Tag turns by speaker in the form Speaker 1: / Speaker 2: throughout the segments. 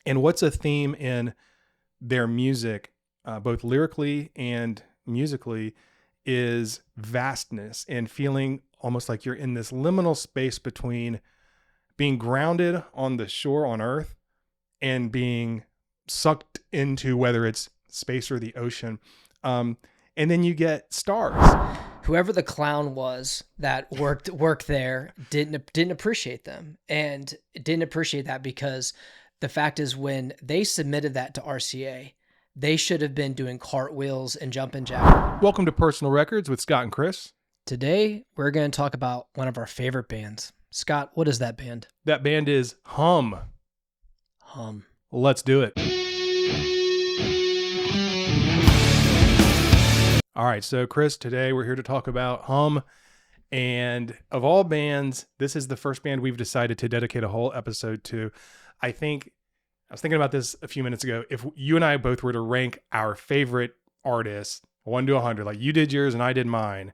Speaker 1: And what's a theme in their music, both lyrically and musically, is vastness and feeling almost like you're in this liminal space between being grounded on the shore on Earth and being sucked into whether it's space or the ocean. And then you get stars.
Speaker 2: Whoever the clown was that worked there didn't appreciate them, and didn't appreciate that because the fact is when they submitted that to RCA, they should have been doing cartwheels and jumping jacks.
Speaker 1: Welcome to Personal Records with Scott and Chris.
Speaker 2: Today, we're going to talk about one of our favorite bands. Scott, what is that band?
Speaker 1: That band is Hum.
Speaker 2: Hum.
Speaker 1: Let's do it. All right, so Chris, today we're here to talk about Hum. And of all bands, this is the first band we've decided to dedicate a whole episode to. I was thinking about this a few minutes ago. If you and I both were to rank our favorite artists 1 to 100, like you did yours and I did mine,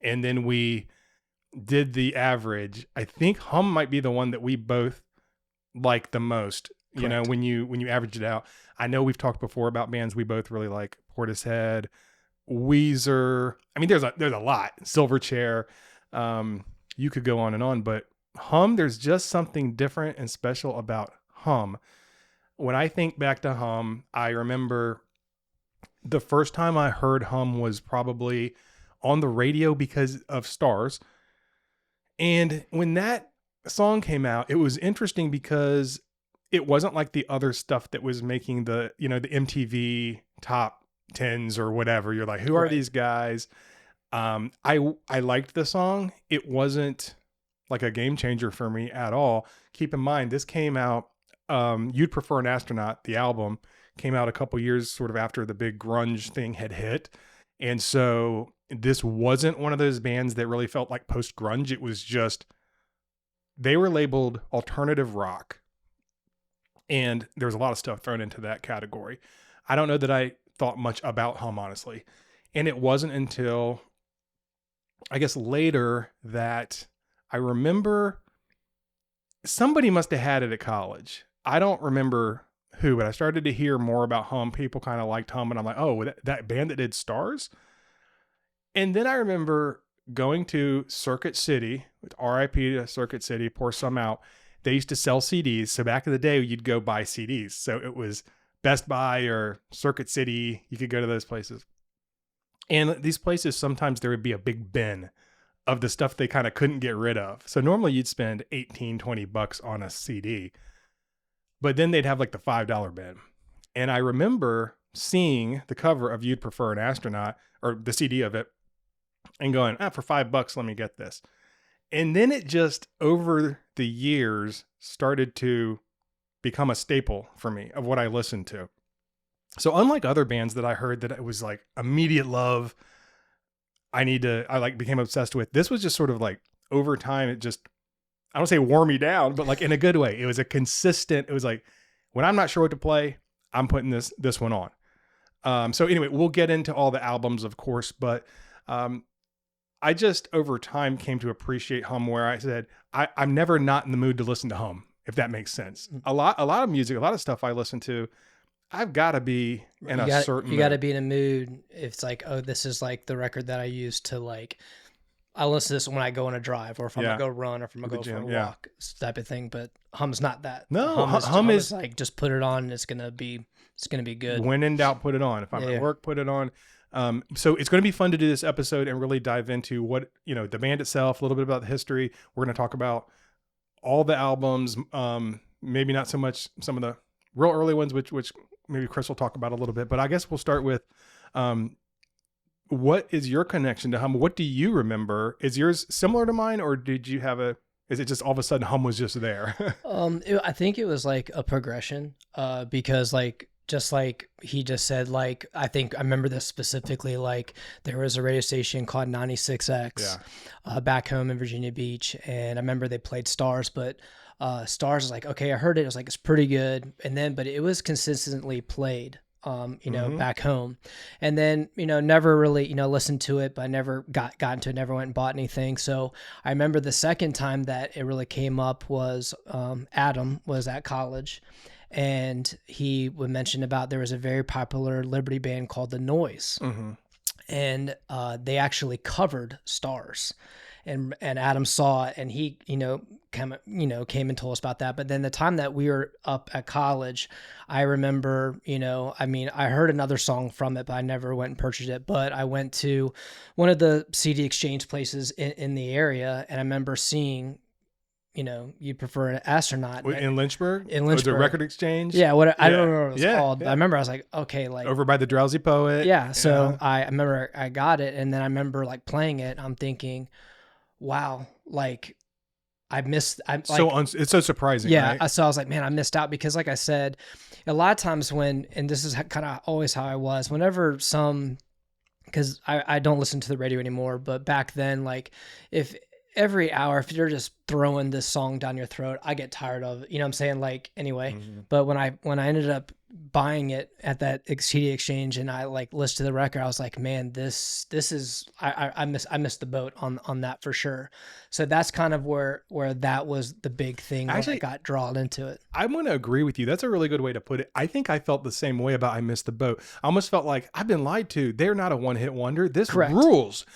Speaker 1: and then we did the average, I think Hum might be the one that we both like the most. Correct. You know, when you average it out. I know we've talked before about bands we both really like: Portishead, Weezer. I mean, there's a lot. Silverchair. You could go on, but Hum, there's just something different and special about Hum. When I think back to Hum, I remember the first time I heard Hum was probably on the radio because of Stars. And when that song came out, it was interesting because it wasn't like the other stuff that was making the MTV top 10s or whatever. You're like, who are these guys? I liked the song. It wasn't like a game changer for me at all. Keep in mind, this came out, You'd Prefer an Astronaut, the album, came out a couple years sort of after the big grunge thing had hit. And so this wasn't one of those bands that really felt like post-grunge. It was just, they were labeled alternative rock. And there was a lot of stuff thrown into that category. I don't know that I thought much about Hum, honestly. And it wasn't until, I guess, later that I remember somebody must have had it at college. I don't remember who, but I started to hear more about Hum. People kind of liked Hum, and I'm like, oh, that band that did Stars? And then I remember going to Circuit City, with RIP to Circuit City, pour some out. They used to sell CDs. So back in the day, you'd go buy CDs. So it was Best Buy or Circuit City. You could go to those places. And these places, sometimes there would be a big bin of the stuff they kind of couldn't get rid of. So normally you'd spend $18-20 on a CD. But then they'd have like the $5 bin. And I remember seeing the cover of You'd Prefer an Astronaut, or the CD of it, and going, for $5, let me get this. And then it just, over the years, started to become a staple for me of what I listened to. So unlike other bands that I heard that it was like immediate love, I became obsessed with, this was just sort of like over time, it just, I don't say wore me down, but like in a good way. It was it was like, when I'm not sure what to play, I'm putting this one on. So anyway, we'll get into all the albums, of course, but I just over time came to appreciate Hum, where I said, I'm never not in the mood to listen to Hum, if that makes sense. A lot of music, a lot of stuff I listen to, I've got to be in a certain mood.
Speaker 2: You got to be in a mood. If it's like, oh, this is like the record that I use to like, I listen to this when I go on a be or if I'm going to go run or if I'm going to go for a walk type of thing. But Hum's not that.
Speaker 1: No,
Speaker 2: Hum is like, just put it on and it's going to be good.
Speaker 1: When in doubt, put it on. If I'm at work, put it on. So it's going to be fun to do this episode and really dive into what, the band itself, a little bit about the history. We're going to talk about all the albums, maybe not so much some of the real early ones, which maybe Chris will talk about a little bit, but I guess we'll start with, what is your connection to Hum? What do you remember? Is yours similar to mine, or did you have is it just all of a sudden Hum was just there?
Speaker 2: I think it was like a progression, because like, just like he just said, like, I remember this specifically, like there was a radio station called 96X back home in Virginia Beach. And I remember they played Stars, but Stars was like, okay, I heard it. I was like, it's pretty good. But it was consistently played, back home. And then, never really, listened to it, but I never got into it, never went and bought anything. So I remember the second time that it really came up was Adam was at college. and he would mention about there was a very popular Liberty band called The Noise, and they actually covered Stars. And Adam saw it, and he, came and told us about that. But then the time that we were up at college, I remember, I heard another song from it, but I never went and purchased it. But I went to one of the CD exchange places in the area, and I remember seeing, you prefer an Astronaut.
Speaker 1: In Lynchburg?
Speaker 2: In Lynchburg.
Speaker 1: The Record Exchange?
Speaker 2: Yeah, I don't know what it was called. But I remember I was like, okay, like
Speaker 1: over by the Drowsy Poet.
Speaker 2: Yeah, so I remember I got it, and then I remember like playing it. I'm thinking, wow, like I missed.
Speaker 1: It's so surprising.
Speaker 2: Yeah,
Speaker 1: right?
Speaker 2: So I was like, man, I missed out because, like I said, a lot of times and this is kind of always how I was. Whenever because I don't listen to the radio anymore, but back then, like if every hour, if you're just throwing this song down your throat, I get tired of it. You know what I'm saying? Like anyway, but when I ended up buying it at that CD exchange and I like listened to the record, I was like, man, this is, I missed the boat on that for sure. So that's kind of where that was the big thing. Actually, I got drawn into it.
Speaker 1: I'm going to agree with you. That's a really good way to put it. I think I felt the same way about I Missed the Boat. I almost felt like I've been lied to. They're not a one-hit wonder. This rules.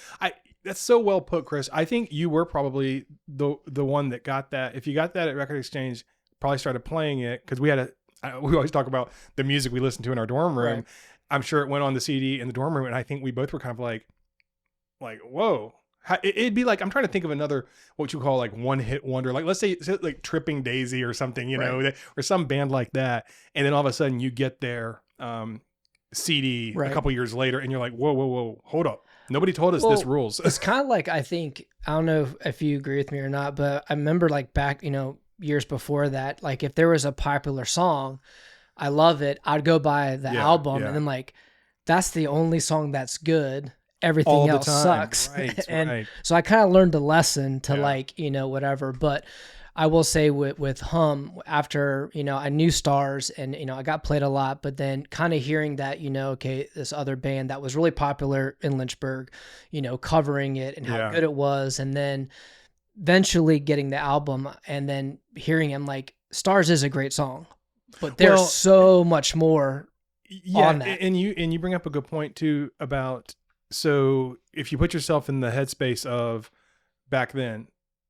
Speaker 1: That's so well put, Chris. I think you were probably the one that got that. If you got that at Record Exchange, probably started playing it because we always talk about the music we listened to in our dorm room. Right. I'm sure it went on the CD in the dorm room, and I think we both were kind of like, whoa. It'd be like, I'm trying to think of another, what you call like one hit wonder. Like, let's say like Tripping Daisy or something, know, or some band like that. And then all of a sudden you get their CD a couple years later and you're like, whoa, hold up. Nobody told us this rules.
Speaker 2: It's kind of like, I don't know if you agree with me or not, but I remember like back, years before that, like if there was a popular song, I love it, I'd go buy the album and then like, that's the only song that's good. Everything else sucks. Right. So I kind of learned a lesson to like, whatever, but I will say with Hum, after, I knew Stars and, I got played a lot, but then kind of hearing that, okay, this other band that was really popular in Lynchburg, covering it and how good it was. And then eventually getting the album and then hearing him like, Stars is a great song, but there's so much more on that.
Speaker 1: And you bring up a good point too about, so if you put yourself in the headspace of back then,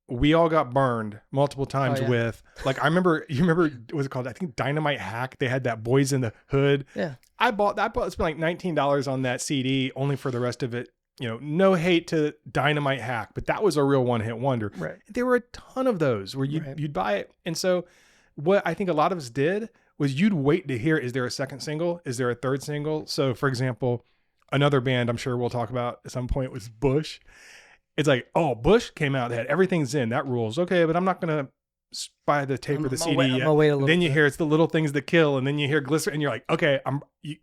Speaker 1: we all got burned multiple times with, like, you remember, what was it called? I think Dynamite Hack. They had that Boys in the Hood.
Speaker 2: Yeah.
Speaker 1: I spent like $19 on that CD only for the rest of it. No hate to Dynamite Hack, but that was a real one-hit wonder.
Speaker 2: Right.
Speaker 1: There were a ton of those where you'd buy it. And so what I think a lot of us did was you'd wait to hear, is there a second single? Is there a third single? So for example, another band I'm sure we'll talk about at some point was Bush. It's like, oh, Bush came out, they had Everything's In, that rules. Okay, but I'm not going to buy the tape or the CD yet. Then you hear It's the Little Things That Kill, and then you hear Glycerin, and you're like, okay,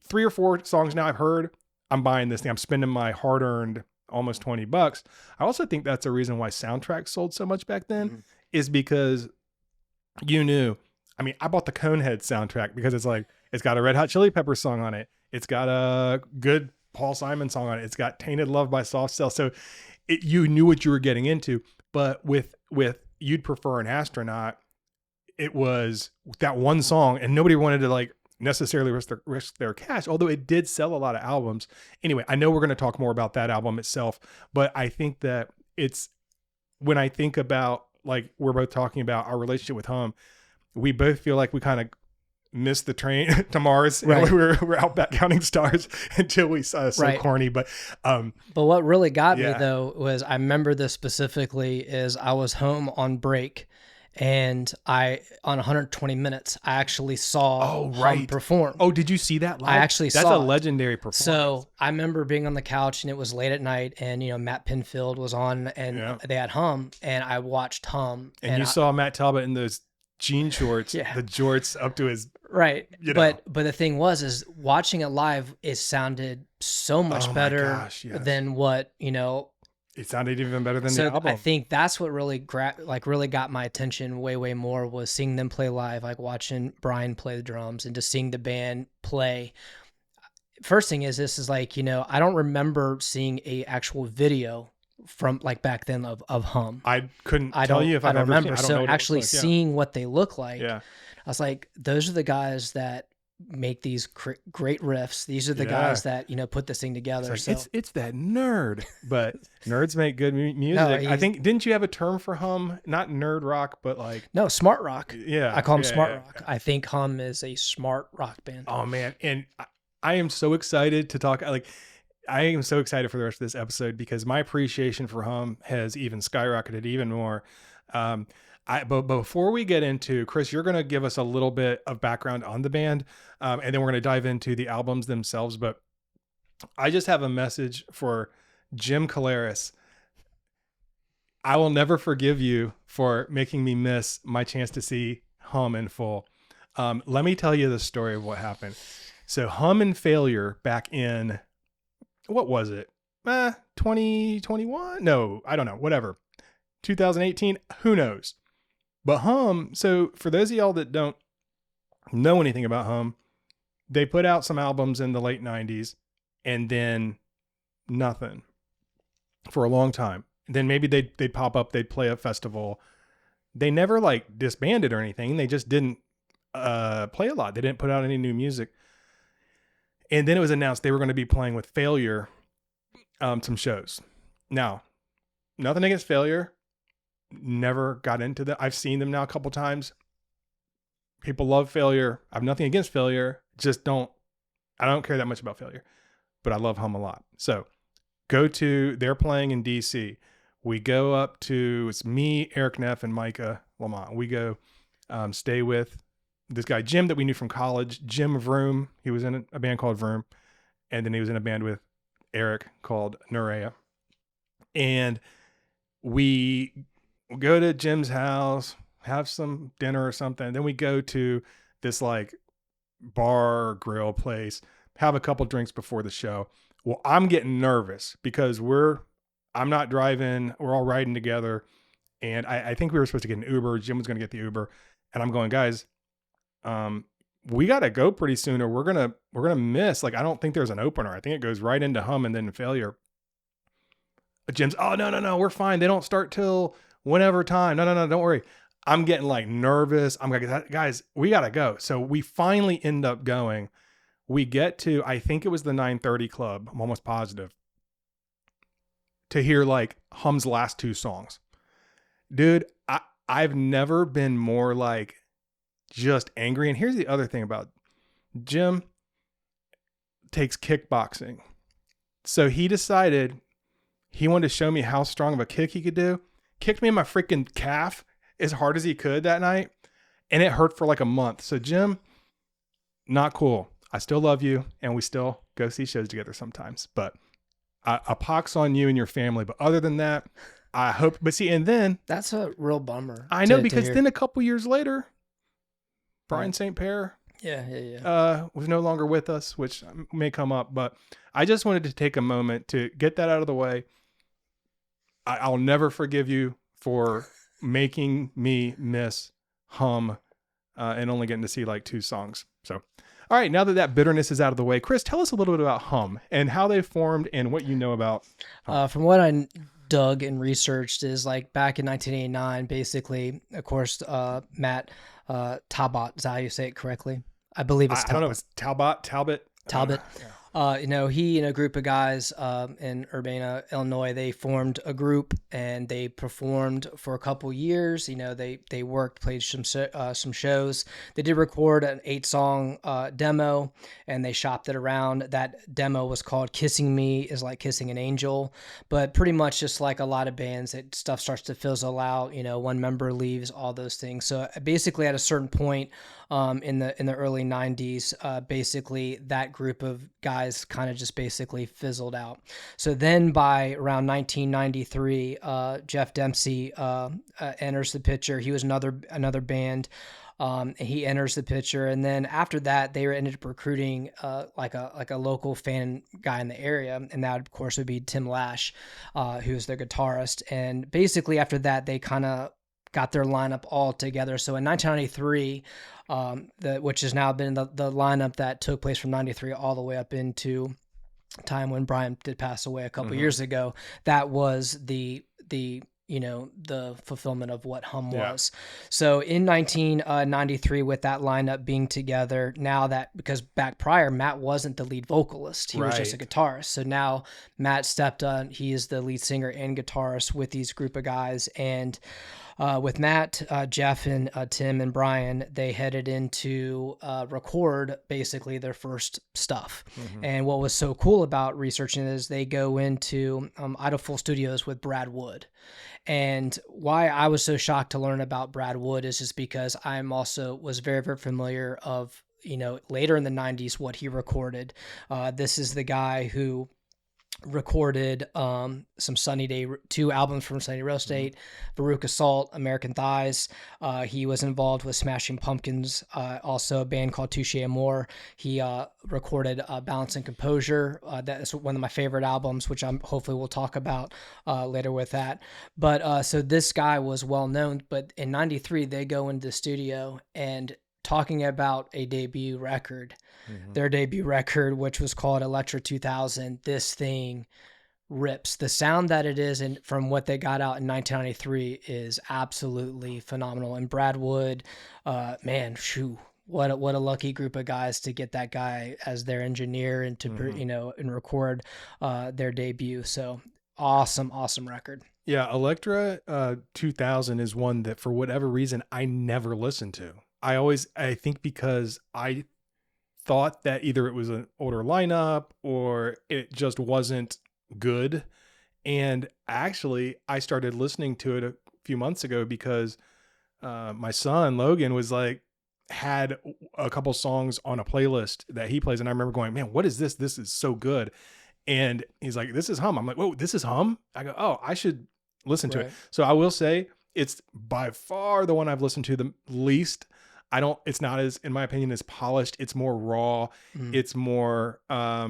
Speaker 1: 3 or 4 songs now I've heard, I'm buying this thing. I'm spending my hard-earned almost $20. I also think that's a reason why soundtracks sold so much back then, is because you knew. I mean, I bought the Conehead soundtrack because it's like, it's got a Red Hot Chili Peppers song on it. It's got a good Paul Simon song on it. It's got Tainted Love by Soft Cell. So you knew what you were getting into. But with You'd Prefer an Astronaut, it was that one song, and nobody wanted to like necessarily risk their cash, although it did sell a lot of albums. Anyway, I know we're going to talk more about that album itself, but I think that it's, when I think about, like, we're both talking about our relationship with Hum, we both feel like we kind of missed the train to Mars. Right. And we're out back counting stars until we saw corny. But
Speaker 2: what really got me though was, I remember this specifically, is I was home on break and on 120 Minutes, I actually saw Hum perform.
Speaker 1: Oh, did you see that live?
Speaker 2: I actually saw it.
Speaker 1: That's a legendary performance.
Speaker 2: So I remember being on the couch and it was late at night and, Matt Pinfield was on and they had Hum and I watched Hum.
Speaker 1: And you saw Matt Talbot in those jean shorts, the jorts up to his
Speaker 2: But the thing was watching it live, it sounded so much better than what
Speaker 1: it sounded even better than the album.
Speaker 2: I think that's what really really got my attention way more, was seeing them play live, like watching Brian play the drums and just seeing the band play. First thing is, this is like, I don't remember seeing a actual video from like back then of Hum.
Speaker 1: I couldn't tell you if I don't remember.
Speaker 2: So actually seeing what they look like.
Speaker 1: Yeah.
Speaker 2: I was like, those are the guys that make these great riffs. These are the guys that, you know, put this thing together.
Speaker 1: It's like, it's that nerd, but nerds make good music.
Speaker 2: No,
Speaker 1: I think, didn't you have a term for hum? Not nerd rock, but like,
Speaker 2: no, smart rock.
Speaker 1: yeah,
Speaker 2: I call them smart rock. I think Hum is a smart rock band.
Speaker 1: Oh man. And I am so excited to talk. Like, I am so excited for the rest of this episode because my appreciation for Hum has even skyrocketed even more. But before we get into, Chris, you're going to give us a little bit of background on the band, and then we're going to dive into the albums themselves. But I just have a message for Jim Caleres. I will never forgive you for making me miss my chance to see Hum in full. Let me tell you the story of what happened. So Hum and Failure back in, what was it? 2021? No, I don't know. Whatever. 2018? Who knows? But Hum, so for those of y'all that don't know anything about Hum, they put out some albums in the late 90s and then nothing for a long time. Then maybe they'd pop up, they'd play a festival. They never like disbanded or anything. They just didn't play a lot. They didn't put out any new music. And then it was announced they were going to be playing with Failure some shows. Now, nothing against Failure. Never got into them. I've seen them now a couple times. People love Failure. I have nothing against Failure. Just I don't care that much about Failure. But I love Hum a lot. So they're playing in DC. We go up to, it's me, Eric Neff, and Micah Lamont. We go stay with this guy, Jim, that we knew from college, Jim Vroom. He was in a band called Vroom. And then he was in a band with Eric called Nurea. And we go to Jim's house, have some dinner or something. Then we go to this like bar grill place, have a couple drinks before the show. Well, I'm getting nervous because I'm not driving. We're all riding together. And I think we were supposed to get an Uber. Jim was going to get the Uber. And I'm going, guys, we got to go pretty soon or we're going to miss. Like, I don't think there's an opener. I think it goes right into Hum and then Failure. Jim's, oh, no, we're fine. They don't start till whenever time. No, don't worry. I'm getting like nervous. I'm like, guys, we got to go. So we finally end up going. We get to, I think it was the 930 Club. I'm almost positive. To hear like Hum's last two songs. Dude, I've never been more like just angry. And here's the other thing about Jim takes kickboxing. So he decided he wanted to show me how strong of a kick he could do. Kicked me in my freaking calf as hard as he could that night. And it hurt for like a month. So Jim, not cool. I still love you. And we still go see shows together sometimes. But a pox on you and your family. But other than that, I hope. But see, and then.
Speaker 2: That's a real bummer.
Speaker 1: I know, because then a couple years later, Brian St. Pierre.
Speaker 2: Yeah.
Speaker 1: Was no longer with us, which may come up. But I just wanted to take a moment to get that out of the way. I'll never forgive you for making me miss Hum and only getting to see like two songs. So, all right, now that bitterness is out of the way, Chris, tell us a little bit about Hum and how they formed and what you know about Hum.
Speaker 2: From what I dug and researched is like back in 1989, basically, of course, Matt Talbot, is that how you say it correctly? I believe it's
Speaker 1: I don't know, it's Talbot.
Speaker 2: He and a group of guys in Urbana, Illinois, they formed a group and they performed for a couple years. They worked, played some shows. They did record an 8-song demo and they shopped it around. That demo was called "Kissing Me Is Like Kissing an Angel," but pretty much just like a lot of bands, that stuff starts to fizzle out. One member leaves, all those things. So basically, at a certain point in the early 90s, basically that group of guys kind of just basically fizzled out. So then by around 1993, Jeff Dempsey enters the picture. He was another band. He enters the picture, and then after that, they ended up recruiting like a local fan guy in the area, and that of course would be Tim Lash, who was their guitarist. And basically after that, they kind of got their lineup all together. So in 1993, which has now been the lineup that took place from 93 all the way up into time when Brian did pass away a couple years ago, that was the the fulfillment of what Hum was. So in 1993, with that lineup being together, because back prior, Matt wasn't the lead vocalist. He was just a guitarist. So now Matt stepped on, he is the lead singer and guitarist with these group of guys. And with Matt, Jeff, and Tim and Brian, they headed into record basically their first stuff. Mm-hmm. And what was so cool about researching is they go into Idleful Studios with Brad Wood. And why I was so shocked to learn about Brad Wood is just because was very, very familiar of, later in the 90s, what he recorded. This is the guy who recorded some two albums from Sunny Day Real Estate, Baruch Assault, American Thighs. He was involved with Smashing Pumpkins, also a band called Touche Amore. He recorded Balance and Composure. That's one of my favorite albums, which hopefully we'll talk about later with that. But so this guy was well known, but in 93 they go into the studio and talking about a debut record, their debut record, which was called Electra 2000. This thing rips. The sound that it is, and from what they got out in 1993, is absolutely phenomenal. And Brad Wood, man, what a lucky group of guys to get that guy as their engineer and to and record their debut. So awesome record.
Speaker 1: Yeah, Electra 2000 is one that for whatever reason I never listened to. I think because I thought that either it was an older lineup or it just wasn't good. And actually I started listening to it a few months ago because my son Logan had a couple songs on a playlist that he plays. And I remember going, man, what is this? This is so good. And he's like, this is Hum. I'm like, whoa, this is Hum? I go, oh, I should listen to it. So I will say it's by far the one I've listened to the least. It's not as, in my opinion, as polished. It's more raw. It's more, I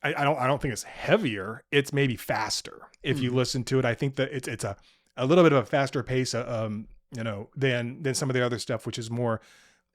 Speaker 1: don't think it's heavier. It's maybe faster. If you listen to it, I think that it's a little bit of a faster pace, than some of the other stuff, which is more,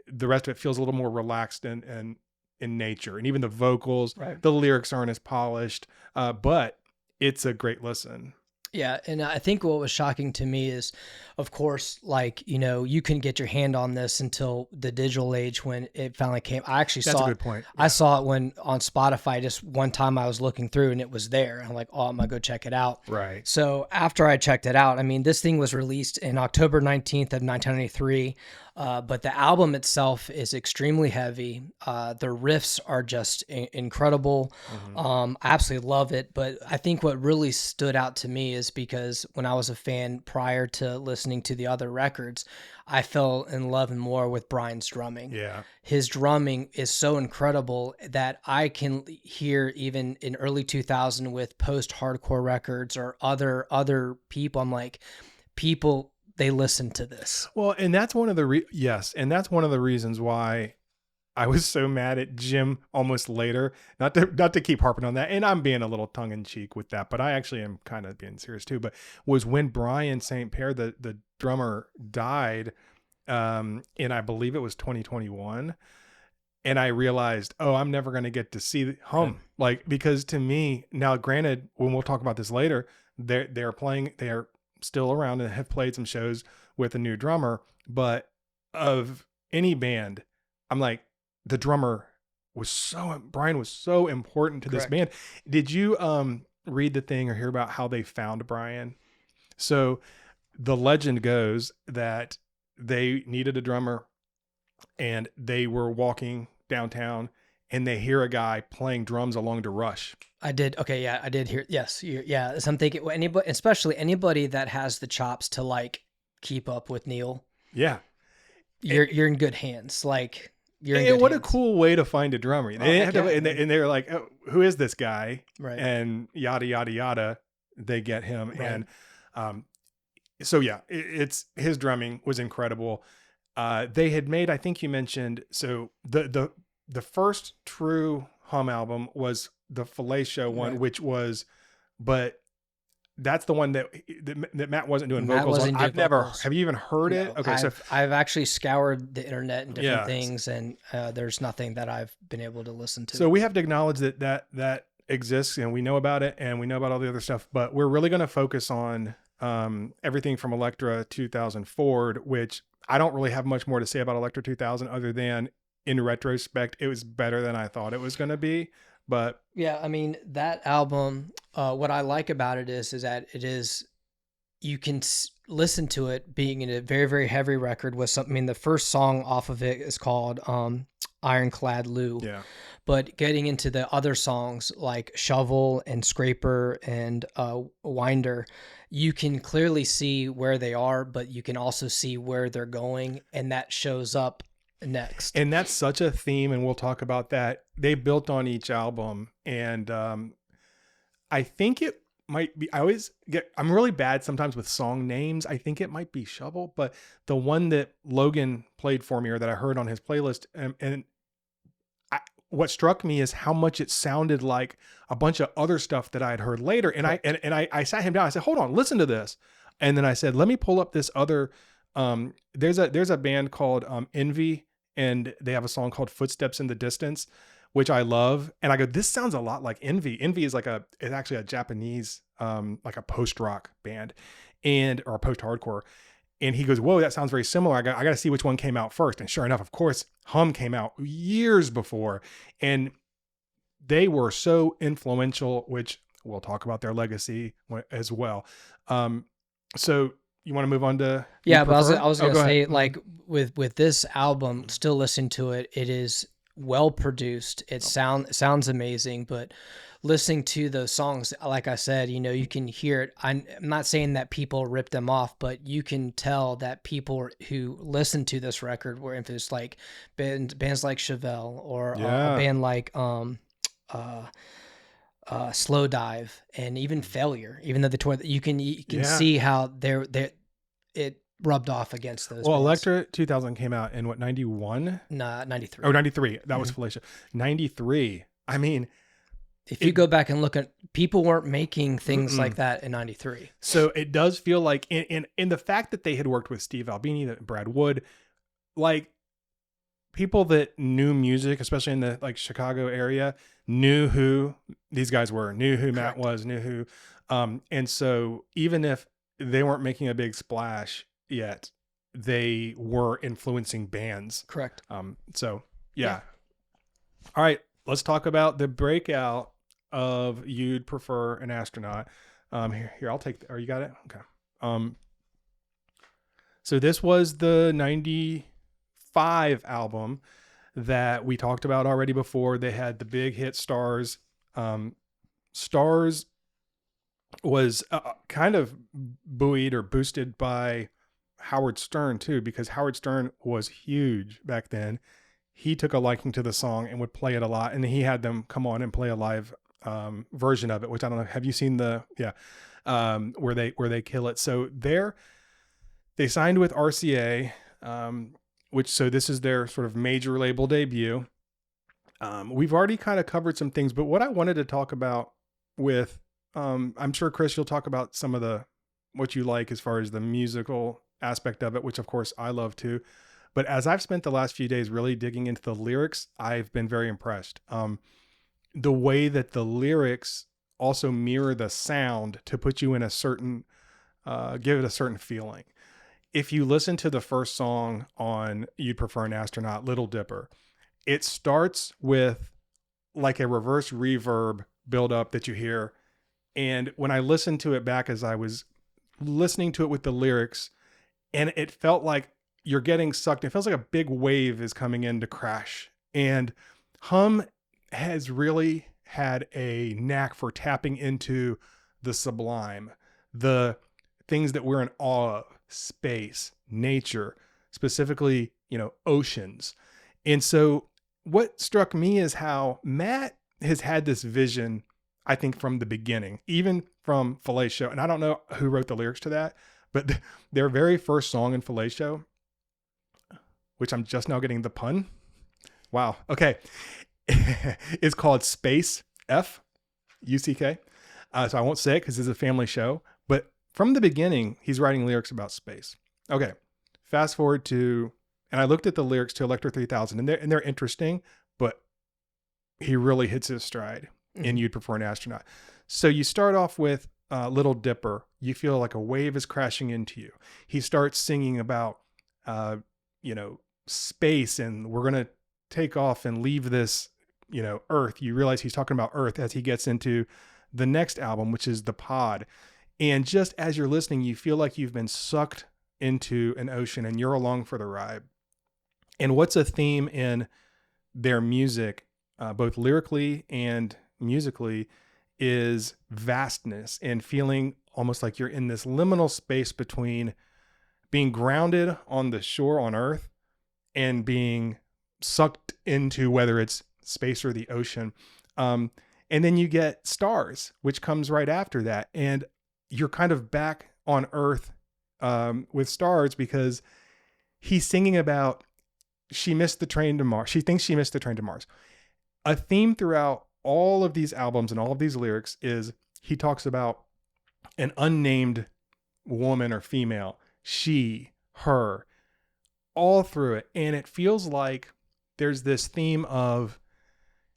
Speaker 1: the rest of it feels a little more relaxed and in nature. And even the vocals, the lyrics aren't as polished, but it's a great listen.
Speaker 2: Yeah, and I think what was shocking to me is, of course, you couldn't get your hand on this until the digital age when it finally came. I actually saw it. That's a good point. Yeah. I saw it when on Spotify, just one time I was looking through and it was there. I'm like, oh, I'm going to go check it out. Right. So after I checked it out, I mean, this thing was released in October 19th of 1993. But the album itself is extremely heavy. The riffs are just incredible. I absolutely love it. But I think what really stood out to me is because when I was a fan prior to listening to the other records, I fell in love more with Brian's drumming. Yeah. His drumming is so incredible that I can hear even in early 2000 with post-hardcore records or other people, I'm like, they listen to this.
Speaker 1: Well, and that's one of the and that's one of the reasons why I was so mad at Jim almost later. Not to keep harping on that, and I'm being a little tongue in cheek with that, but I actually am kind of being serious too. But was when Brian St. Pierre, the drummer, died, and I believe it was 2021, and I realized, oh, I'm never going to get to see Hum, because to me now, granted, when we'll talk about this later, they are still around and have played some shows with a new drummer, but of any band, I'm like, the drummer Brian was so important to this band. Did you read the thing or hear about how they found Brian? So the legend goes that they needed a drummer and they were walking downtown and they hear a guy playing drums along to Rush.
Speaker 2: I did. Okay. Yeah, I did hear. Yes. Yeah. So I'm thinking especially anybody that has the chops to keep up with Neil.
Speaker 1: Yeah.
Speaker 2: You're in good hands.
Speaker 1: And what a cool way to find a drummer. And they're like, oh, who is this guy? Right. And yada, yada, yada. They get him. Right. And, so yeah, it's his drumming was incredible. They had made, I think you mentioned, so the first true Hum album was the Filet Show one, which was, but that's the one that Matt wasn't doing vocals on. Have you even heard it? Okay.
Speaker 2: I've actually scoured the internet and different things, and there's nothing that I've been able to listen to.
Speaker 1: So we have to acknowledge that exists, and we know about it, and we know about all the other stuff, but we're really going to focus on everything from Electra 2000 forward, which I don't really have much more to say about Electra 2000 other than in retrospect, it was better than I thought it was going to be. But
Speaker 2: yeah, I mean, that album, what I like about it is that it is, you can listen to it being in a very, very heavy record with something. I mean, the first song off of it is called Ironclad Lou.
Speaker 1: yeah.
Speaker 2: But getting into the other songs like Shovel and Scraper and Winder, you can clearly see where they are, but you can also see where they're going, and that shows up next.
Speaker 1: And that's such a theme, and we'll talk about that. They built on each album, and I think it might be, I'm really bad sometimes with song names. I think it might be Shovel, but the one that Logan played for me, or that I heard on his playlist, what struck me is how much it sounded like a bunch of other stuff that I had heard later. And I sat him down. I said, hold on, listen to this. And then I said, let me pull up this other, there's a band called Envy, and they have a song called Footsteps in the Distance, which I love. And I go, this sounds a lot like Envy. Envy is it's actually a Japanese, like a post-rock band or post-hardcore. And he goes, whoa, that sounds very similar. I got to see which one came out first. And sure enough, of course, Hum came out years before. And they were so influential, which we'll talk about their legacy as well. So you want to move on to?
Speaker 2: Yeah, but I was going to say, like, with this album, still listening to it, it is well produced. It sounds amazing, but listening to those songs, like I said, you can hear it. I'm not saying that people ripped them off, but you can tell that people who listened to this record were influenced, like bands like Chevelle, or a band like Slow Dive, and even Failure. Even though the tour, you can see how it rubbed off against those.
Speaker 1: Well,
Speaker 2: bands.
Speaker 1: Electra 2000 came out in what, 91?
Speaker 2: Nah, 93.
Speaker 1: Oh, 93. That was Felicia. 93. I mean,
Speaker 2: if you go back and look at, people weren't making things like that in 93.
Speaker 1: So it does feel like, in the fact that they had worked with Steve Albini, that Brad Wood, like, people that knew music, especially in the Chicago area, knew who these guys were, knew who Matt was, knew who. And so even if they weren't making a big splash yet, they were influencing bands.
Speaker 2: Correct.
Speaker 1: So yeah. All right, let's talk about the breakout of You'd Prefer an Astronaut. Here, I'll take, you got it? Okay. So this was the 95 album that we talked about already before. They had the big hit Stars. Stars was kind of buoyed or boosted by Howard Stern too, because Howard Stern was huge back then. He took a liking to the song and would play it a lot, and he had them come on and play a live version of it, which I don't know. Have you seen where they kill it? So they signed with RCA, so this is their sort of major label debut. We've already kind of covered some things, but what I wanted to talk about with, I'm sure Chris, you'll talk about some of what you like as far as the musical aspect of it, which of course I love too. But as I've spent the last few days really digging into the lyrics, I've been very impressed. The way that the lyrics also mirror the sound to put you in a certain, give it a certain feeling. If you listen to the first song on You'd Prefer an Astronaut, Little Dipper, it starts with like a reverse reverb buildup that you hear. And when I listened to it back as I was listening to it with the lyrics, and it felt like you're getting sucked. It feels like a big wave is coming in to crash. And Hum has really had a knack for tapping into the sublime, the things that we're in awe of, space, nature, specifically, oceans. And so what struck me is how Matt has had this vision, I think, from the beginning, even from Fellatio. And I don't know who wrote the lyrics to that, but their very first song in Fellatio, which I'm just now getting the pun. Wow. Okay. It's called Space F-U-C-K. So I won't say it because it's a family show, but from the beginning, he's writing lyrics about space. Okay. Fast forward to, and I looked at the lyrics to Electra 3000 and they're interesting, but he really hits his stride in You'd Prefer an Astronaut. So you start off with Little Dipper, you feel like a wave is crashing into you. He starts singing about, space, and we're going to take off and leave this, Earth. You realize he's talking about Earth as he gets into the next album, which is The Pod. And just as you're listening, you feel like you've been sucked into an ocean and you're along for the ride. And what's a theme in their music, both lyrically and musically, is vastness and feeling almost like you're in this liminal space between being grounded on the shore on Earth and being sucked into whether it's space or the ocean. And then you get Stars, which comes right after that. And you're kind of back on Earth with Stars, because he's singing about she missed the train to Mars. She thinks she missed the train to Mars. A theme throughout all of these albums and all of these lyrics is he talks about an unnamed woman or female, she, her, all through it. And it feels like there's this theme of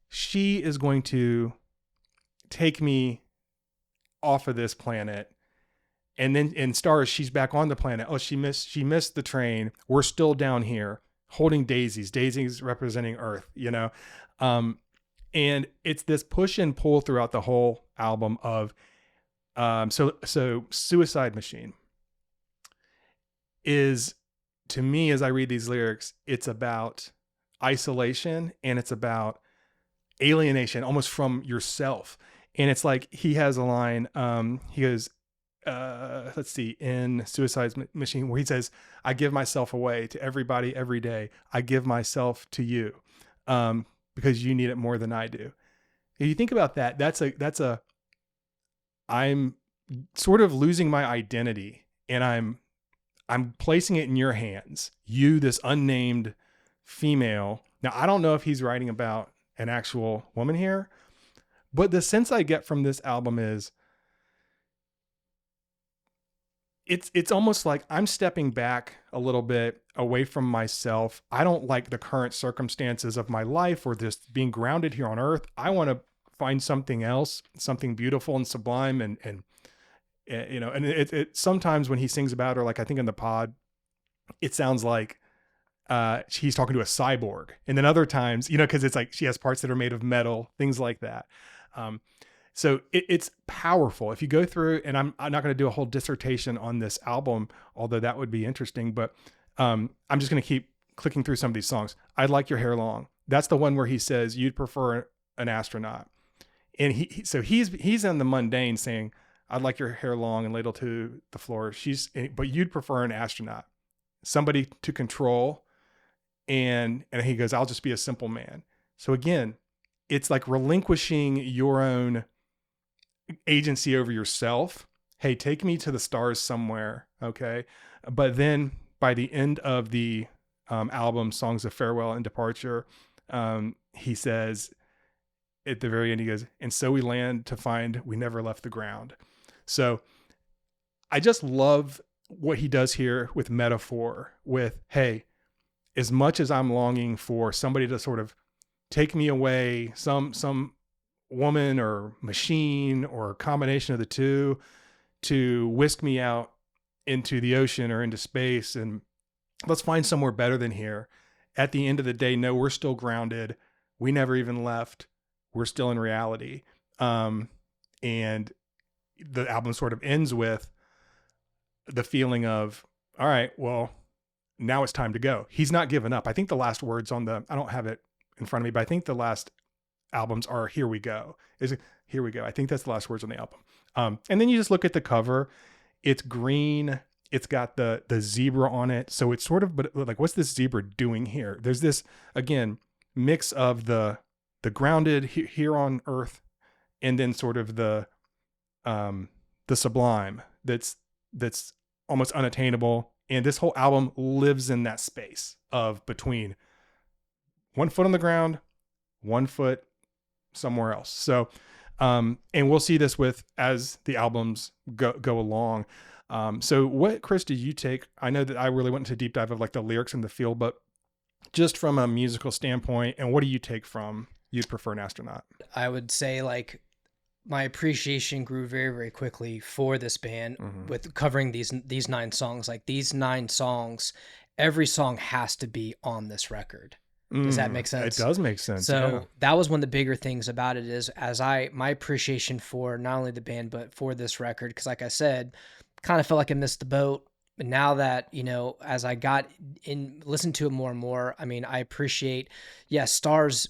Speaker 1: she is going to take me off of this planet. And then in Stars, she's back on the planet. Oh, she missed the train. We're still down here holding daisies representing Earth, and it's this push and pull throughout the whole album of, so Suicide Machine is, to me, as I read these lyrics, it's about isolation and it's about alienation almost from yourself. And it's like, he has a line, he goes, let's see, in Suicide Machine, where he says, I give myself away to everybody every day. I give myself to you, because you need it more than I do. If you think about that, I'm sort of losing my identity, and I'm placing it in your hands. You, this unnamed female. Now, I don't know if he's writing about an actual woman here, but the sense I get from this album is, it's almost like I'm stepping back a little bit away from myself. I don't like the current circumstances of my life or just being grounded here on Earth. I want to find something else, something beautiful and sublime. And it sometimes when he sings about her, like I think in The Pod, it sounds like he's talking to a cyborg. And then other times, because it's like she has parts that are made of metal, things like that. So it's powerful. If you go through, and I'm not going to do a whole dissertation on this album, although that would be interesting, but I'm just going to keep clicking through some of these songs. I'd Like Your Hair Long. That's the one where he says, you'd prefer an astronaut. And he's in the mundane saying, I'd like your hair long and ladled to the floor. But you'd prefer an astronaut, somebody to control. And he goes, I'll just be a simple man. So again, it's like relinquishing your own agency over yourself. Hey, take me to the stars somewhere. Okay. But then by the end of the album, Songs of Farewell and Departure, he says at the very end, he goes, and so we land to find we never left the ground. So I just love what he does here with metaphor, with, hey, as much as I'm longing for somebody to sort of take me away, some woman or machine or a combination of the two, to whisk me out into the ocean or into space, and let's find somewhere better than here. At the end of the day, no, we're still grounded. We never even left. We're still in reality. And the album sort of ends with the feeling of, all right, well, now it's time to go. He's not giving up. I think the last words on I don't have it in front of me, but I think the last albums are "Here we go." Here we go. I think that's the last words on the album. And then you just look at the cover. It's green. It's got the zebra on it. So it's sort of, but like, what's this zebra doing here? There's this, again, mix of the grounded here on Earth, and then sort of the sublime that's almost unattainable. And this whole album lives in that space of between 1 foot on the ground, 1 foot somewhere else. So, and we'll see this as the albums go along. So what, Chris, did you take? I know that I really went into a deep dive of like the lyrics and the feel, but just from a musical standpoint, and what do you take from You'd Prefer an Astronaut?
Speaker 2: I would say, like, my appreciation grew very, very quickly for this band with covering these 9 songs. Like these 9 songs, every song has to be on this record. Does that make sense?
Speaker 1: It does make sense.
Speaker 2: So that was one of the bigger things about it is my appreciation for not only the band, but for this record. Cause like I said, kind of felt like I missed the boat. But now that, as I got in, listened to it more and more, I mean, I appreciate, Stars,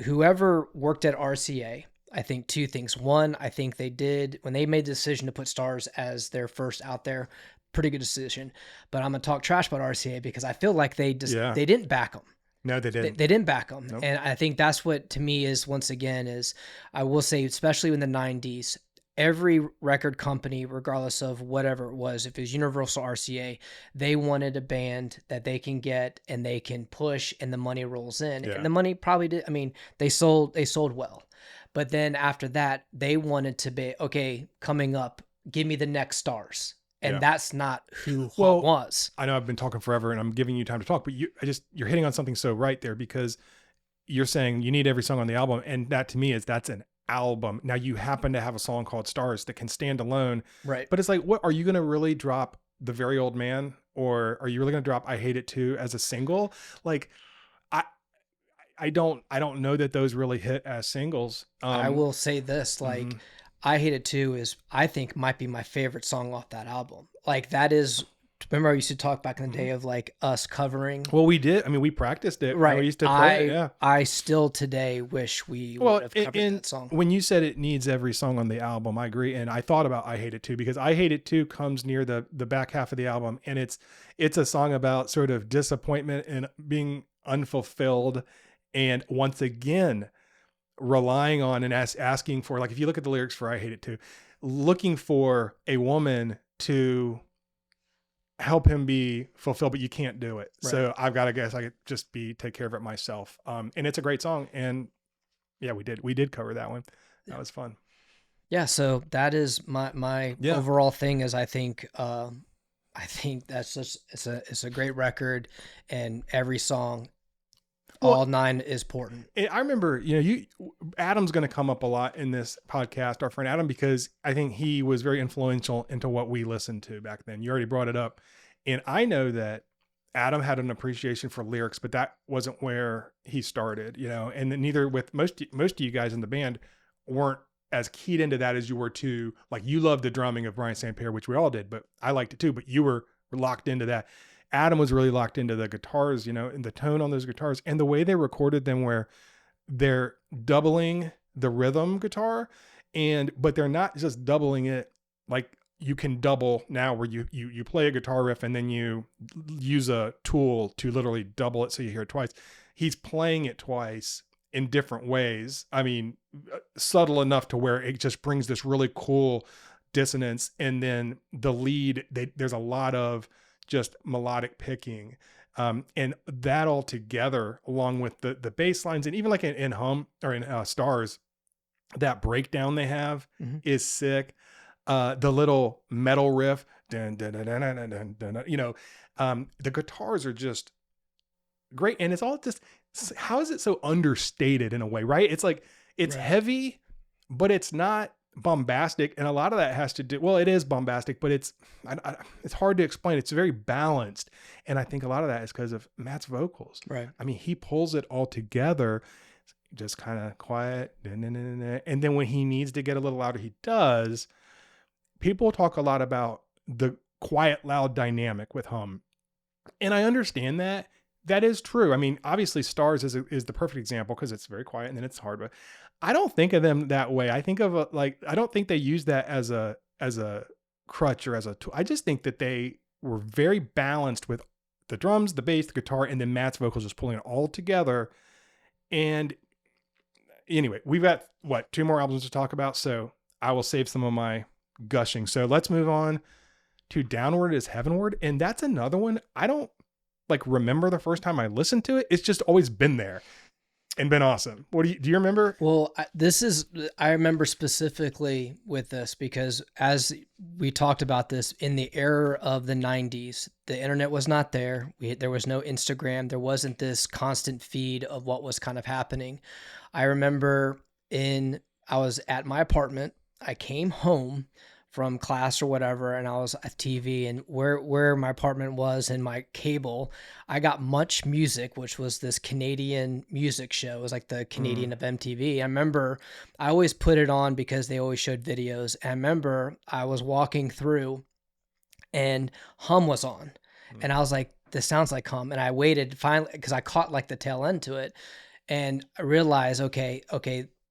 Speaker 2: whoever worked at RCA, I think 2 things. One, I think they did, when they made the decision to put Stars as their first out there, pretty good decision. But I'm going to talk trash about RCA because I feel like they didn't back them.
Speaker 1: No, they didn't.
Speaker 2: They didn't back them.
Speaker 1: Nope.
Speaker 2: And I think that's what, to me, is, once again, is I will say, especially in the 90s, every record company, regardless of whatever it was, if it was Universal, RCA, they wanted a band that they can get and they can push and the money rolls in.
Speaker 1: Yeah.
Speaker 2: And the money probably did. I mean, they sold well. But then after that, they wanted to be, okay, coming up, give me the next Stars. And that's not who Hot was.
Speaker 1: I know I've been talking forever and I'm giving you time to talk, but you're hitting on something so right there, because you're saying you need every song on the album. And that to me that's an album. Now you happen to have a song called Stars that can stand alone.
Speaker 2: Right.
Speaker 1: But it's like, what are you going to really drop The Very Old Man? Or are you really going to drop I Hate It Too as a single? Like, I don't know that those really hit as singles.
Speaker 2: I will say this, like, I Hate It Too is, I think, might be my favorite song off that album. Like, that is, remember I used to talk back in the day of like us covering.
Speaker 1: Well, we did. I mean, we practiced it.
Speaker 2: Right.
Speaker 1: We used to play it. Yeah.
Speaker 2: I still today wish we would have covered that song.
Speaker 1: When you said it needs every song on the album, I agree. And I thought about I Hate It Too, because I Hate It Too comes near the back half of the album. And it's a song about sort of disappointment and being unfulfilled. And once again, relying on and asking for, like, if you look at the lyrics for I Hate It Too, looking for a woman to help him be fulfilled, but you can't do it. Right. So I've got to guess I could just take care of it myself. And it's a great song. And yeah, we did cover that one. That was fun. Yeah.
Speaker 2: So that is my overall thing is I think that's just, it's a great record, and every song, all 9 is important.
Speaker 1: I remember, Adam's going to come up a lot in this podcast, our friend Adam, because I think he was very influential into what we listened to back then. You already brought it up. And I know that Adam had an appreciation for lyrics, but that wasn't where he started, and neither with most of you guys in the band weren't as keyed into that as you were to, like, you loved the drumming of Brian St. Pierre, which we all did, but I liked it too, but you were locked into that. Adam was really locked into the guitars, and the tone on those guitars and the way they recorded them, where they're doubling the rhythm guitar, but they're not just doubling it like you can double now, where you play a guitar riff and then you use a tool to literally double it so you hear it twice. He's playing it twice in different ways. I mean, subtle enough to where it just brings this really cool dissonance. And then the lead, there's a lot of just melodic picking, and that all together, along with the bass lines, and even like in Hum or in Stars, that breakdown they have is sick. The little metal riff, dun, dun, dun, dun, dun, dun, dun, dun, the guitars are just great, and it's all just, how is it so understated in a way, right? It's like it's heavy, but it's not bombastic, and a lot of that has to do, well, it is bombastic, but it's hard to explain. It's very balanced, and I think a lot of that is because of Matt's vocals. Right. I mean, he pulls it all together, just kind of quiet, and then when he needs to get a little louder, he does. People talk a lot about the quiet, loud dynamic with Hum, and I understand that. That is true. I mean, obviously Stars is the perfect example, because it's very quiet and then it's hard, but I don't think of them that way. I think of I don't think they use that as a crutch or as a tool. I just think that they were very balanced with the drums, the bass, the guitar, and then Matt's vocals, just pulling it all together. And anyway, we've got 2 more albums to talk about, so I will save some of my gushing. So let's move on to Downward Is Heavenward. And that's another one. I don't remember the first time I listened to it. It's just always been there and been awesome. Do you remember?
Speaker 2: Well, I remember specifically with this because as we talked about this in the era of the 90s, the internet was not there. There was no Instagram. There wasn't this constant feed of what was kind of happening. I remember I was at my apartment I came home from class or whatever, and I was at TV, and where my apartment was and my cable, I got Much Music, which was this Canadian music show. It was like the Canadian of MTV. I remember I always put it on because they always showed videos. And I remember I was walking through and Hum was on, and I was like, this sounds like Hum. And I waited finally because I caught like the tail end to it, and I realized, okay,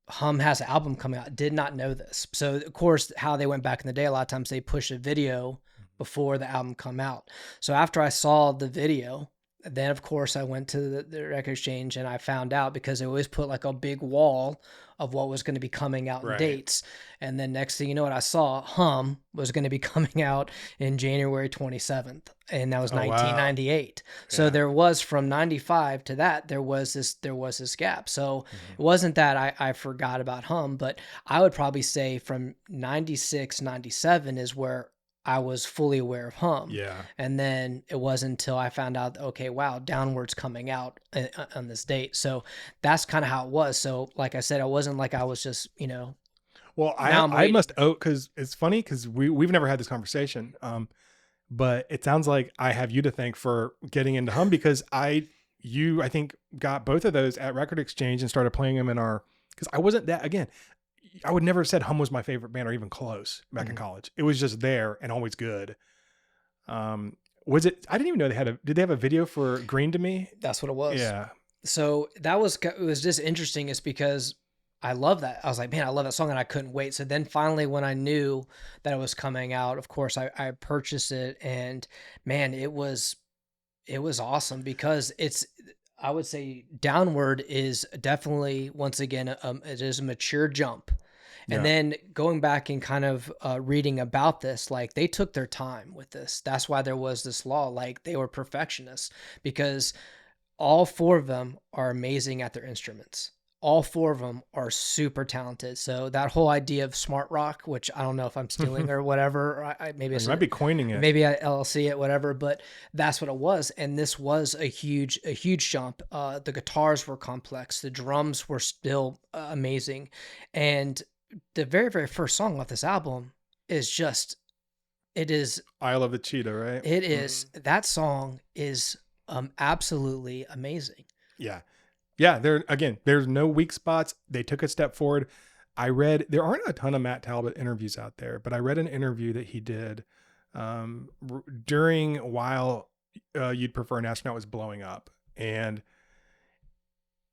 Speaker 2: Hum has an album coming out. Did not know this. So of course, how they went back in the day, a lot of times they push a video before the album come out. So after I saw the video, then of course I went to the record exchange and I found out, because they always put like a big wall of what was going to be coming out in dates. And then next thing you know, what I saw, Hum was going to be coming out in January 27th. And that was 1998. Wow. So there was, from 95 to that, there was this gap. So it wasn't that I forgot about Hum, but I would probably say from 96, 97 is where I was fully aware of Hum.
Speaker 1: Yeah.
Speaker 2: And then it wasn't until I found out, okay, wow, Downward's coming out on this date. So that's kind of how it was. So like I said, it wasn't like I was just,
Speaker 1: well, I must owe, because it's funny, because we've never had this conversation. But it sounds like I have you to thank for getting into Hum, because I think got both of those at Record Exchange and started playing them because I wasn't that, again, I would never have said Hum was my favorite band or even close back in college. It was just there and always good. Was it, I didn't even know did they have a video for Green to Me?
Speaker 2: That's what it was.
Speaker 1: Yeah.
Speaker 2: So it was just interesting. It's because I love that. I was like, man, I love that song, and I couldn't wait. So then finally, when I knew that it was coming out, of course I purchased it, and man, it was awesome, because I would say Downward is definitely, once again, it is a mature jump. And then going back and kind of reading about this, like they took their time with this. That's why there was this law. Like they were perfectionists, because all four of them are amazing at their instruments. All four of them are super talented. So that whole idea of smart rock, which I don't know if I'm stealing or whatever, maybe
Speaker 1: I might be coining it.
Speaker 2: Maybe I LLC it, whatever, but that's what it was. And this was a huge jump. The guitars were complex. The drums were still amazing. And the very, very first song off this album is
Speaker 1: Isle of the Cheetah, right?
Speaker 2: It is. That song is absolutely amazing.
Speaker 1: Yeah. Yeah, there's no weak spots. They took a step forward. There aren't a ton of Matt Talbot interviews out there, but I read an interview that he did while You'd Prefer an Astronaut was blowing up. And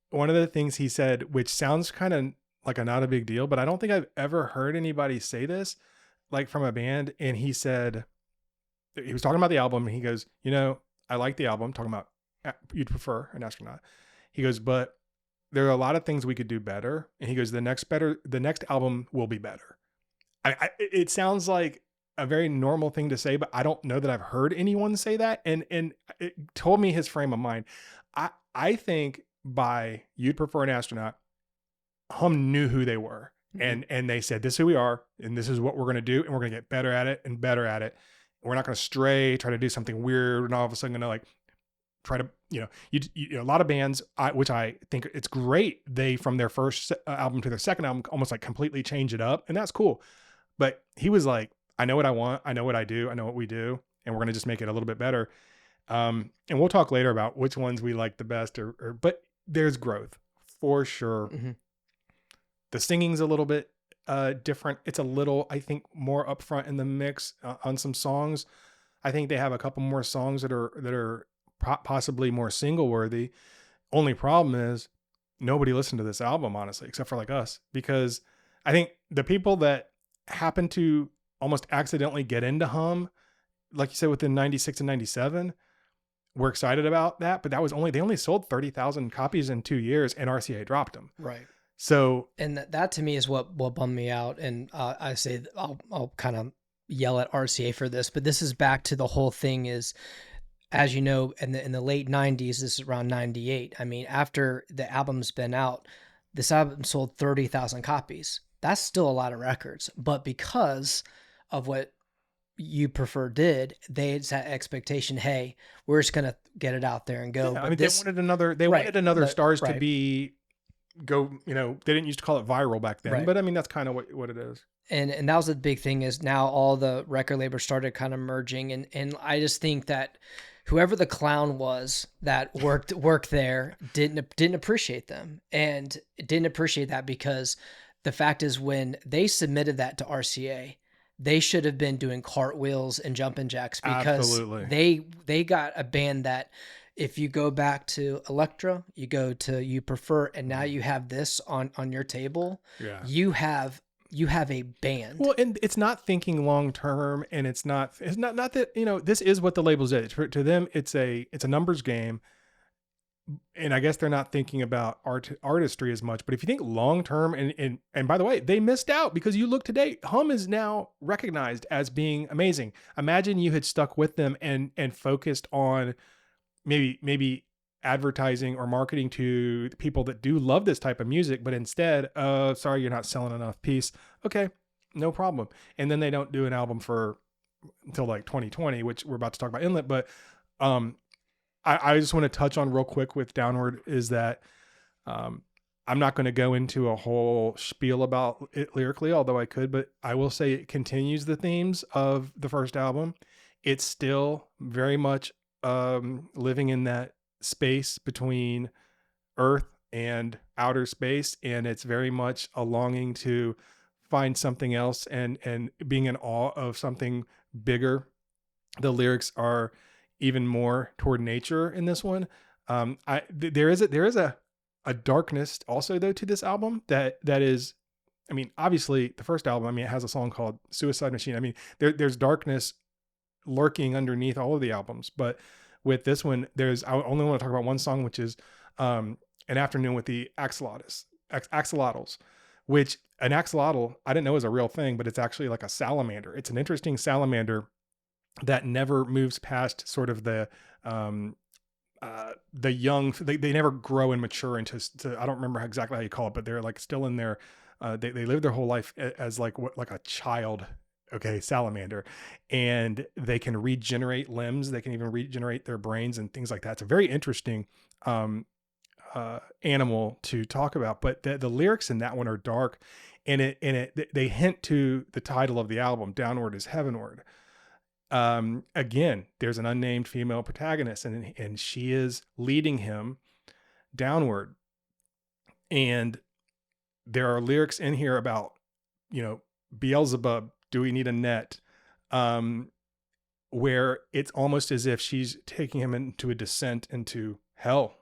Speaker 1: one of the things he said, which sounds kind of like not a big deal, but I don't think I've ever heard anybody say this, like from a band. And he said, he was talking about the album, and he goes, I like the album, talking about You'd Prefer an Astronaut. He goes, but there are a lot of things we could do better. And he goes, the next album will be better. It sounds like a very normal thing to say, but I don't know that I've heard anyone say that. And it told me his frame of mind. I think by You'd Prefer an Astronaut, Hum knew who they were. And they said, this is who we are, and this is what we're going to do. And we're going to get better at it and better at it. We're not going to stray, try to do something weird, and all of a sudden going to try to, a lot of bands, which I think it's great. They, from their first album to their second album, almost like completely change it up. And that's cool. But he was like, I know what I want. I know what I do. I know what we do. And we're going to just make it a little bit better. And we'll talk later about which ones we like the best, but there's growth for sure. Mm-hmm. The singing's a little bit different. It's a little, I think, more upfront in the mix on some songs. I think they have a couple more songs that are possibly more single worthy. Only problem is nobody listened to this album, honestly, except for like us, because I think the people that happen to almost accidentally get into Hum, like you said, within 96 and 97, were excited about that. But they only sold 30,000 copies in 2 years, and RCA dropped them.
Speaker 2: Right.
Speaker 1: So,
Speaker 2: and that to me is what bummed me out. And I say I'll kind of yell at RCA for this, but this is back to the whole thing is, as you know, in the late 90s, this is around 98. I mean, after the album's been out, this album sold 30,000 copies. That's still a lot of records. But because of what You Prefer did, they had that expectation, hey, we're just going to get it out there and go.
Speaker 1: Yeah,
Speaker 2: but
Speaker 1: I mean, they wanted another Stars to be go, you know, they didn't used to call it viral back then,
Speaker 2: Right.
Speaker 1: but I mean, that's kind of what it is.
Speaker 2: And that was the big thing, is now all the record labels started kind of merging, and I just think that whoever the clown was that worked there didn't appreciate them, and didn't appreciate that, because the fact is, when they submitted that to RCA, they should have been doing cartwheels and jumping jacks, because
Speaker 1: Absolutely.
Speaker 2: they got a band that, if you go back to Elektra, you go to You Prefer, and now you have this on your table,
Speaker 1: Yeah.
Speaker 2: you have a band.
Speaker 1: Well, and it's not thinking long term, and it's not that, you know, this is what the labels is. To them, it's a numbers game. And I guess they're not thinking about artistry as much. But if you think long term, and by the way, they missed out, because you look today, Hum is now recognized as being amazing. Imagine you had stuck with them and focused on maybe advertising or marketing to people that do love this type of music, but instead, sorry, you're not selling enough piece. Okay, no problem. And then they don't do an album until like 2020, which we're about to talk about Inlet. But I just want to touch on real quick with Downward is that I'm not going to go into a whole spiel about it lyrically, although I could, but I will say it continues the themes of the first album. It's still very much living in that space between Earth and outer space, and it's very much a longing to find something else and being in awe of something bigger. The lyrics are even more toward nature in this one. There is a darkness also though to this album that is, I mean, obviously the first album, I mean, it has a song called Suicide Machine. I mean, there's darkness lurking underneath all of the albums, but with this one, I only want to talk about one song, which is An Afternoon with the Axolotls, which an axolotl, I didn't know was a real thing, but it's actually like a salamander. It's an interesting salamander that never moves past sort of the young, they never grow and mature into, I don't remember exactly how you call it, but they're like still in their, they live their whole life as like a child. Okay, salamander, and they can regenerate limbs. They can even regenerate their brains and things like that. It's a very interesting animal to talk about. But the lyrics in that one are dark, and they hint to the title of the album, "Downward Is Heavenward." Again, there's an unnamed female protagonist, and she is leading him downward. And there are lyrics in here about, you know, Beelzebub. Do we need a net? Where it's almost as if she's taking him into a descent into hell.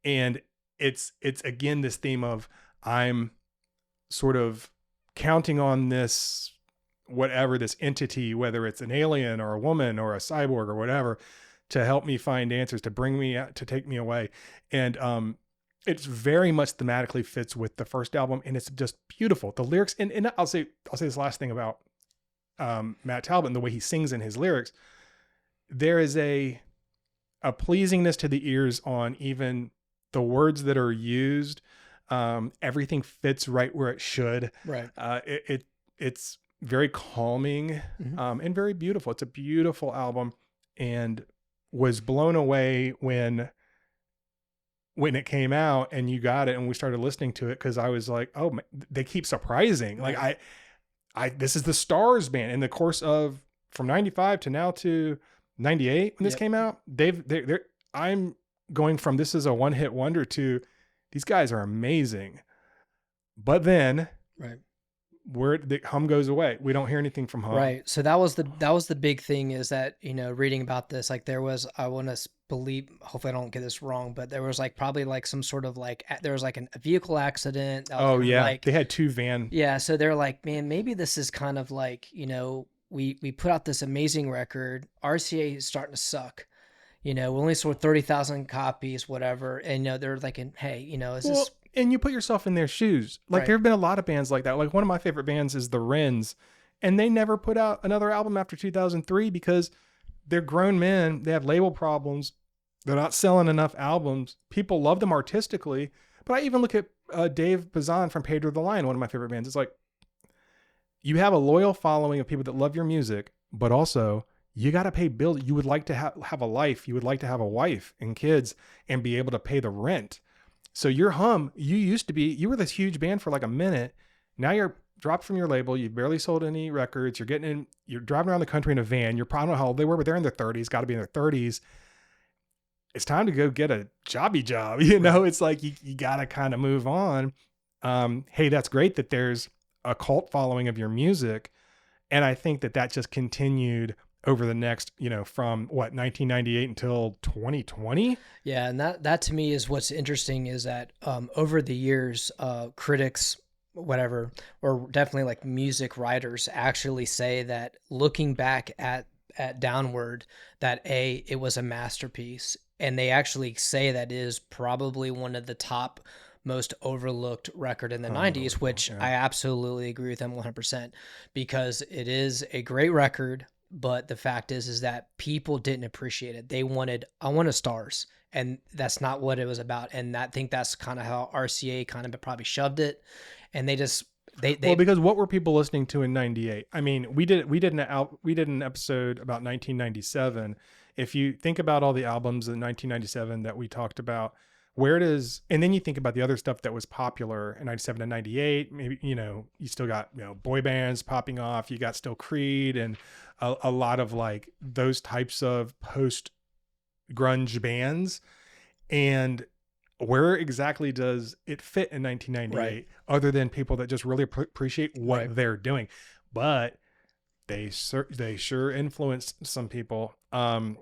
Speaker 1: And it's again, this theme of, I'm sort of counting on this, whatever, this entity, whether it's an alien or a woman or a cyborg or whatever, to help me find answers, to bring me out, to take me away. And, it's very much thematically fits with the first album, and it's just beautiful. The lyrics, and I'll say this last thing about Matt Talbot and the way he sings in his lyrics. There is a pleasingness to the ears on even the words that are used. Everything fits right where it should.
Speaker 2: Right.
Speaker 1: It's very calming, and very beautiful. It's a beautiful album, and was blown away when it came out and you got it and we started listening to it, because I was like, oh, they keep surprising.
Speaker 2: Right.
Speaker 1: Like this is the Stars band in the course of from 95 to now to 98 when this came out. I'm going from this is a one-hit wonder to these guys are amazing. But then where the Hum goes away, we don't hear anything from Hum.
Speaker 2: Right. So that was the big thing, is that, you know, reading about this, like there was, I want to believe, hopefully I don't get this wrong, but there was like probably like some sort of like, there was like a vehicle accident.
Speaker 1: Oh yeah.
Speaker 2: Like,
Speaker 1: they had two van.
Speaker 2: Yeah. So they're like, man, maybe this is kind of like, you know, we put out this amazing record. RCA is starting to suck. You know, we only sold 30,000 copies, whatever. And, you know, they're like, hey, you know, this?
Speaker 1: And you put yourself in their shoes. Like there have been a lot of bands like that. Like one of my favorite bands is the Wrens, and they never put out another album after 2003 because they're grown men. They have label problems. They're not selling enough albums. People love them artistically. But I even look at Dave Bazan from Pedro the Lion, one of my favorite bands. It's like, you have a loyal following of people that love your music, but also you got to pay bills. You would like to have a life. You would like to have a wife and kids and be able to pay the rent. So your Hum, you were this huge band for like a minute. Now you're dropped from your label. You barely sold any records. You're driving around the country in a van. You're probably, I don't know how old they were, but they're in their 30s, got to be in their 30s. It's time to go get a jobby job. You know, it's like, you got to kind of move on. Hey, that's great that there's a cult following of your music. And I think that just continued over the next, from 1998 until 2020.
Speaker 2: Yeah. And that to me is what's interesting is that over the years, critics, whatever, or definitely like music writers actually say that looking back at Downward, that it was a masterpiece. And they actually say that is probably one of the top most overlooked record in the 90s, which I absolutely agree with them 100%, because it is a great record. But the fact is that people didn't appreciate it. They wanted, I want stars. And that's not what it was about. And I think that's kind of how RCA kind of probably shoved it. And they
Speaker 1: because what were people listening to in 98? I mean, we did an episode about 1997. If you think about all the albums in 1997 that we talked about, and then you think about the other stuff that was popular in 97 and 98, maybe, you still got, boy bands popping off. You got still Creed and a lot of like those types of post grunge bands. And where exactly does it fit in 1998 other than people that just really appreciate what they're doing? But they sure influenced some people.
Speaker 2: But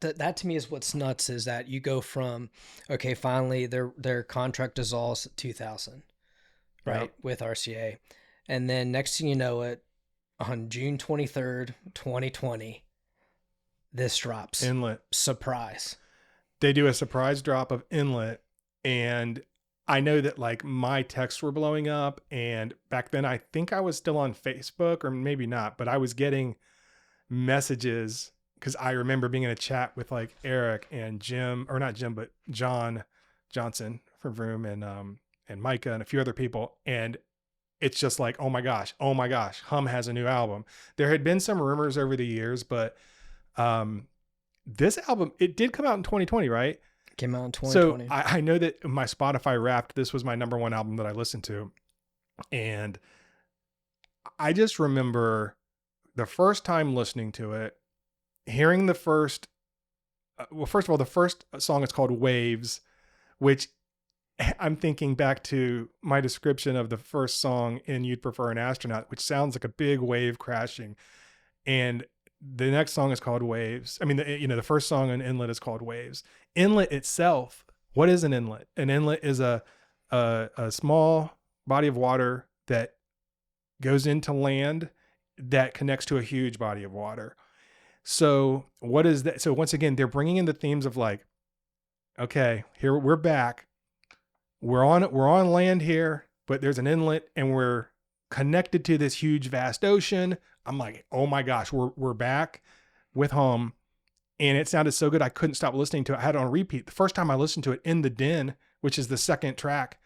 Speaker 2: that to me is what's nuts, is that you go from, okay, finally their contract dissolves 2000, right, with RCA. And then next thing you know it, on June 23rd, 2020, this drops.
Speaker 1: Inlet.
Speaker 2: Surprise.
Speaker 1: They do a surprise drop of Inlet. And I know that like my texts were blowing up, and back then I think I was still on Facebook, or maybe not, but I was getting messages because I remember being in a chat with like Eric and Jim, or not Jim, but John Johnson from Vroom, and Micah and a few other people. And it's just like, oh my gosh, Hum has a new album. There had been some rumors over the years, but this album, it did come out in 2020, right?
Speaker 2: Came out in 2020.
Speaker 1: So I know that my Spotify Wrapped, this was my number one album that I listened to. And I just remember the first time listening to it, hearing the first, first of all, the first song is called Waves, which I'm thinking back to my description of the first song in You'd Prefer an Astronaut, which sounds like a big wave crashing. And the next song is called Waves. I mean, the first song in Inlet is called Waves. Inlet itself, what is an inlet? An inlet is a small body of water that goes into land that connects to a huge body of water. So what is that? So once again, they're bringing in the themes of like, okay, here we're back. We're on land here, but there's an inlet and we're connected to this huge vast ocean. I'm like, oh my gosh, we're back with Hum. And it sounded so good, I couldn't stop listening to it. I had it on repeat. The first time I listened to it, In the Den, which is the second track,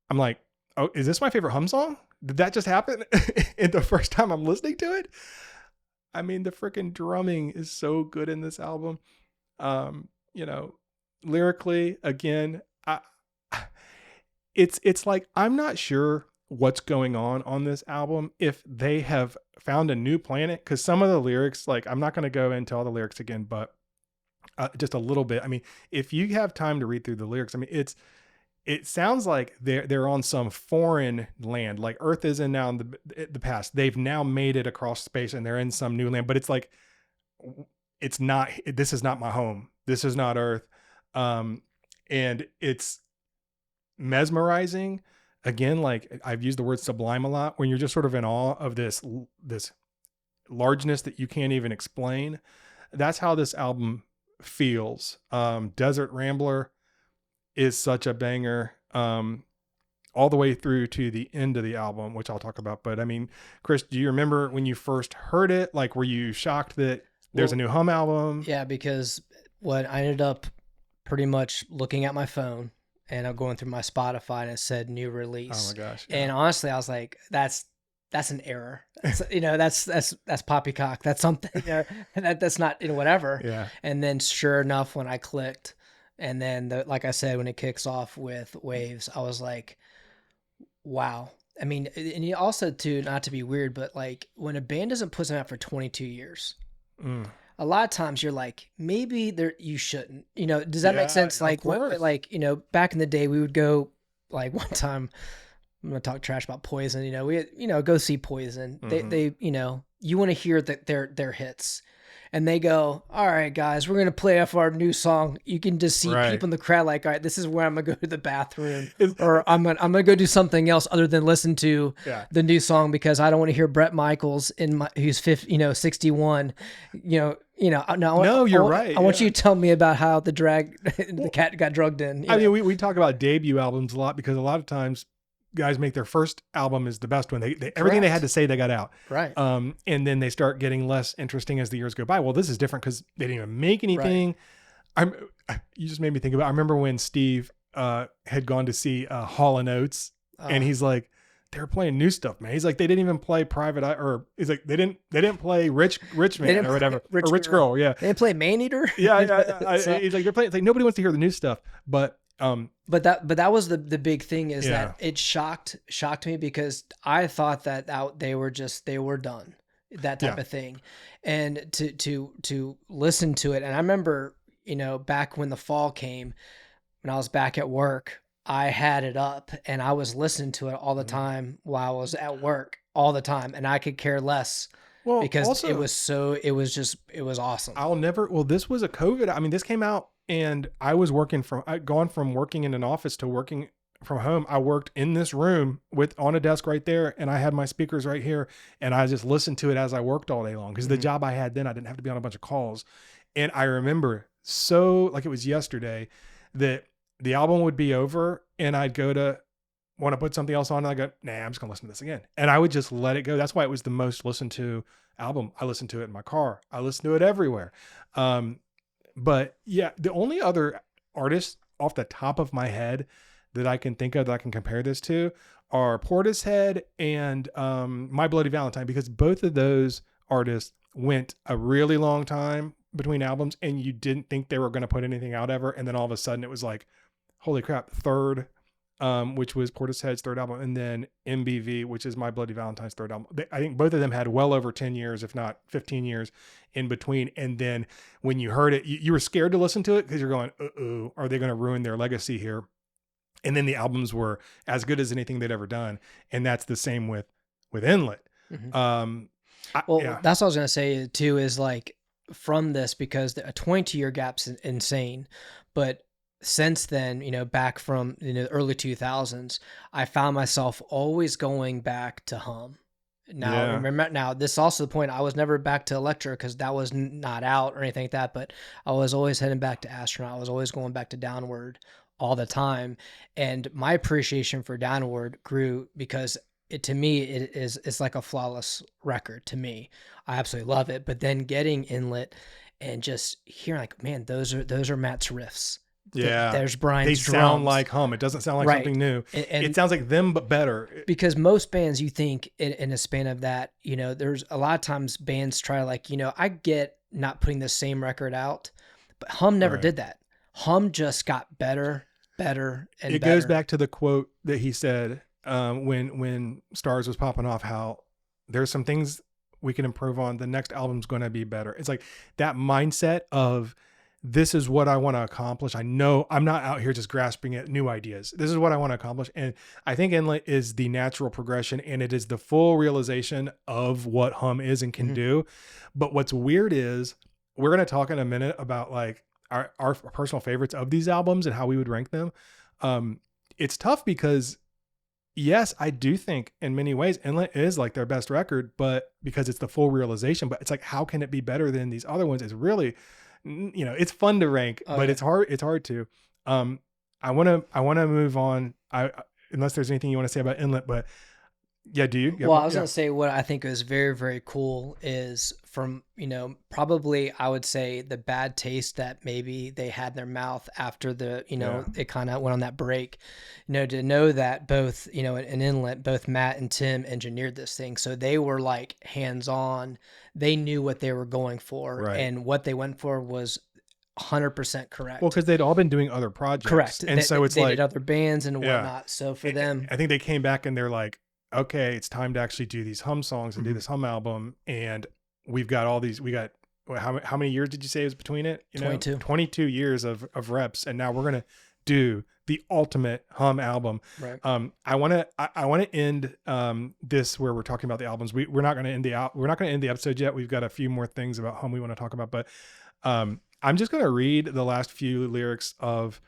Speaker 1: I'm like, oh, is this my favorite Hum song? Did that just happen? And the first time I'm listening to it? I mean, the freaking drumming is so good in this album. Lyrically, again, it's like, I'm not sure what's going on this album, if they have found a new planet, because some of the lyrics, like, I'm not going to go into all the lyrics again, but just a little bit. I mean, if you have time to read through the lyrics, I mean, it sounds like they're on some foreign land, like Earth is in now in the past. They've now made it across space and they're in some new land, but it's like, this is not my home. This is not Earth. And it's mesmerizing. Again, like I've used the word sublime a lot, when you're just sort of in awe of this largeness that you can't even explain. That's how this album feels. Desert Rambler is such a banger, all the way through to the end of the album, which I'll talk about. But I mean, Chris, do you remember when you first heard it? Like, were you shocked that there's a new Hum album?
Speaker 2: Yeah, because what I ended up pretty much looking at my phone, and I'm going through my Spotify, and it said new release.
Speaker 1: Oh my gosh. Yeah.
Speaker 2: And honestly, I was like, that's an error. That's poppycock. That's something, that's not, whatever.
Speaker 1: Yeah.
Speaker 2: And then sure enough, when I clicked And then, like I said, when it kicks off with Waves, I was like, wow. I mean, and you also, too, not to be weird, but like when a band doesn't put something out for 22 years, a lot of times you're like, maybe you shouldn't. Does that make sense? Like, back in the day, we would go, like one time, I'm going to talk trash about Poison. Go see Poison. They you want to hear their hits. And they go, all right, guys, we're going to play off our new song. You can just see people in the crowd like, all right, this is where I'm going to go to the bathroom. Or I'm going to go do something else other than listen to the new song because I don't want to hear Bret Michaels who's 61. No,
Speaker 1: you're right.
Speaker 2: I want you to tell me about how the cat got drugged in.
Speaker 1: I mean, we talk about debut albums a lot because a lot of times guys make their first album is the best one. They everything they had to say, they got out.
Speaker 2: Right.
Speaker 1: And then they start getting less interesting as the years go by. Well, this is different because they didn't even make anything. Right. You just made me think about, I remember when Steve had gone to see Hall & Oates and he's like, they were playing new stuff, man. He's like, they didn't even play Private Eye, or he's like, they didn't play Rich Man or whatever. Rich Girl. Yeah.
Speaker 2: They didn't play Maneater.
Speaker 1: Yeah. He's like, they're playing, it's like, nobody wants to hear the new stuff, but
Speaker 2: that was the big thing is that it shocked me because I thought that they were done, that type of thing. And to listen to it. And I remember, back when the fall came, when I was back at work, I had it up and I was listening to it all the time while I was at work all the time. And I could care less. Well, because also, it was awesome.
Speaker 1: This was a COVID. I mean, this came out and I'd gone from working in an office to working from home. I worked in this room on a desk right there. And I had my speakers right here. And I just listened to it as I worked all day long. Cause the job I had then, I didn't have to be on a bunch of calls. And I remember like it was yesterday that the album would be over and I'd go to want to put something else on. And I go, nah, I'm just gonna listen to this again. And I would just let it go. That's why it was the most listened to album. I listened to it in my car. I listened to it everywhere. But yeah, the only other artists off the top of my head that I can think of that I can compare this to are Portishead and My Bloody Valentine, because both of those artists went a really long time between albums and you didn't think they were going to put anything out ever. And then all of a sudden it was like, holy crap, Third, which was Portishead's third album, and then MBV, which is My Bloody Valentine's third album. I think both of them had well over 10 years, if not 15 years in between. And then when you heard it, you were scared to listen to it because you're going, are they going to ruin their legacy here? And then the albums were as good as anything they'd ever done. And that's the same with Inlet.
Speaker 2: Mm-hmm. That's what I was going to say too, is like from this, because a 22-year gap's insane, but since then, back from the early 2000s, I found myself always going back to Hum. Now, remember, this is also the point. I was never back to Electra because that was not out or anything like that. But I was always heading back to Astronaut. I was always going back to Downward all the time, and my appreciation for Downward grew because to me it's like a flawless record. To me, I absolutely love it. But then getting Inlet and just hearing like, man, those are Matt's riffs.
Speaker 1: Yeah,
Speaker 2: there's Brian's
Speaker 1: They
Speaker 2: drums.
Speaker 1: sound like Hum. It doesn't sound like something new. And it sounds like them, but better.
Speaker 2: Because most bands, you think in a span of that, there's a lot of times bands try I get not putting the same record out, but Hum never did that. Hum just got better, and better.
Speaker 1: It goes back to the quote that he said when Stars was popping off, how there's some things we can improve on. The next album's going to be better. It's like that mindset of, this is what I want to accomplish. I know I'm not out here just grasping at new ideas. This is what I want to accomplish. And I think Inlet is the natural progression, and it is the full realization of what Hum is and can do. But what's weird is we're going to talk in a minute about like our personal favorites of these albums and how we would rank them. It's tough because yes, I do think in many ways Inlet is like their best record, but because it's the full realization, but it's like, how can it be better than these other ones? It's really, it's fun to rank, but it's hard to. I want to move on. Unless there's anything you want to say about Inlet, but yeah, do you?
Speaker 2: Well, I was going to say what I think is very, very cool is from, probably I would say the bad taste that maybe they had in their mouth after it kind of went on that break, to know that both, in Inlet, both Matt and Tim engineered this thing. So they were like hands-on. They knew what they were going for, and what they went for was 100% correct.
Speaker 1: Well, because they'd all been doing other projects.
Speaker 2: Correct.
Speaker 1: And so it's
Speaker 2: they
Speaker 1: like
Speaker 2: did other bands and
Speaker 1: Yeah.
Speaker 2: whatnot. So for them,
Speaker 1: I think they came back and they're like, okay, it's time to actually do these Hum songs and do this Hum album. And we've got all these, how many years did you say was between it?
Speaker 2: 22.
Speaker 1: 22 years of reps. And now we're going to do the ultimate Hum album.
Speaker 2: Right.
Speaker 1: I want to end this where we're talking about the albums. We're not going to end the episode yet. We've got a few more things about Hum we want to talk about, but I'm just going to read the last few lyrics of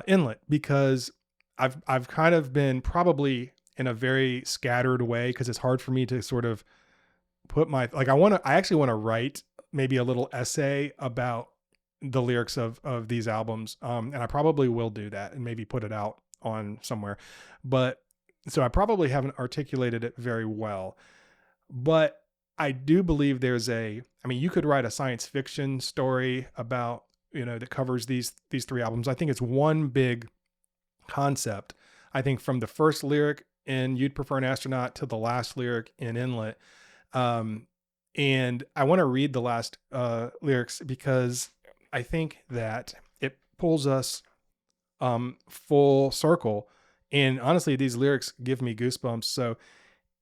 Speaker 1: Inlet, because I've kind of been probably in a very scattered way, because it's hard for me to sort of put my, like, I actually want to write maybe a little essay about the lyrics of these albums. And I probably will do that and maybe put it out on somewhere, but so I probably haven't articulated it very well, but I do believe you could write a science fiction story about, that covers these three albums. I think it's one big concept. I think from the first lyric in You'd Prefer an Astronaut to the last lyric in Inlet. And I want to read the last lyrics because I think that it pulls us full circle. And honestly, these lyrics give me goosebumps. So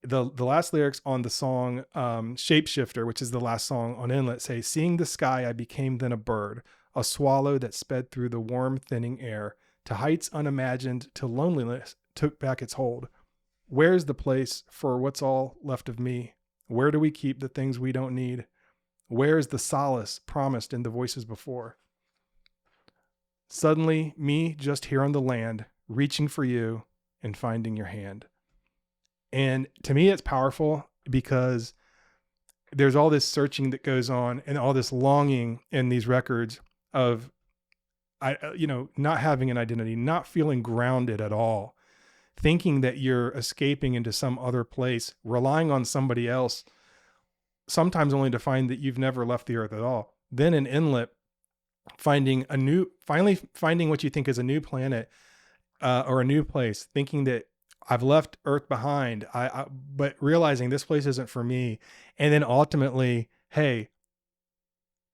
Speaker 1: the last lyrics on the song Shapeshifter, which is the last song on Inlet, say, "Seeing the sky, I became then a bird, a swallow that sped through the warm, thinning air, to heights unimagined, till loneliness took back its hold. Where's the place for what's all left of me? Where do we keep the things we don't need? Where is the solace promised in the voices before? Suddenly, me just here on the land, reaching for you and finding your hand." And to me, it's powerful because there's all this searching that goes on and all this longing in these records of, not having an identity, not feeling grounded at all, thinking that you're escaping into some other place, relying on somebody else, sometimes only to find that you've never left the earth at all. Then in Inlet, finally finding what you think is a new planet or a new place, thinking that I've left Earth behind, but realizing this place isn't for me. And then ultimately, hey,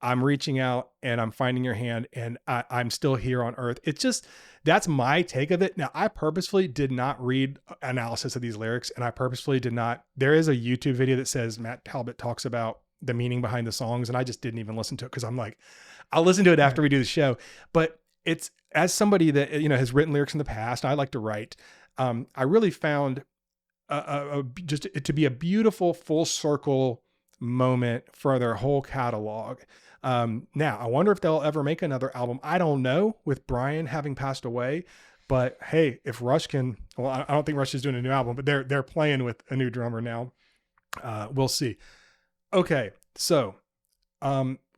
Speaker 1: I'm reaching out and I'm finding your hand and I'm still here on Earth. It's just, that's my take of it. Now, I purposefully did not read analysis of these lyrics, and I purposefully did not. There is a YouTube video that says Matt Talbot talks about the meaning behind the songs, and I just didn't even listen to it because I'm like, I'll listen to it after we do the show. But it's, as somebody that, has written lyrics in the past, I like to write. I really found just it to be a beautiful full circle moment for their whole catalog. Now, I wonder if they'll ever make another album. I don't know, with Brian having passed away. But hey, if Rush can, well, I don't think Rush is doing a new album, but they're playing with a new drummer now. We'll see. Okay, so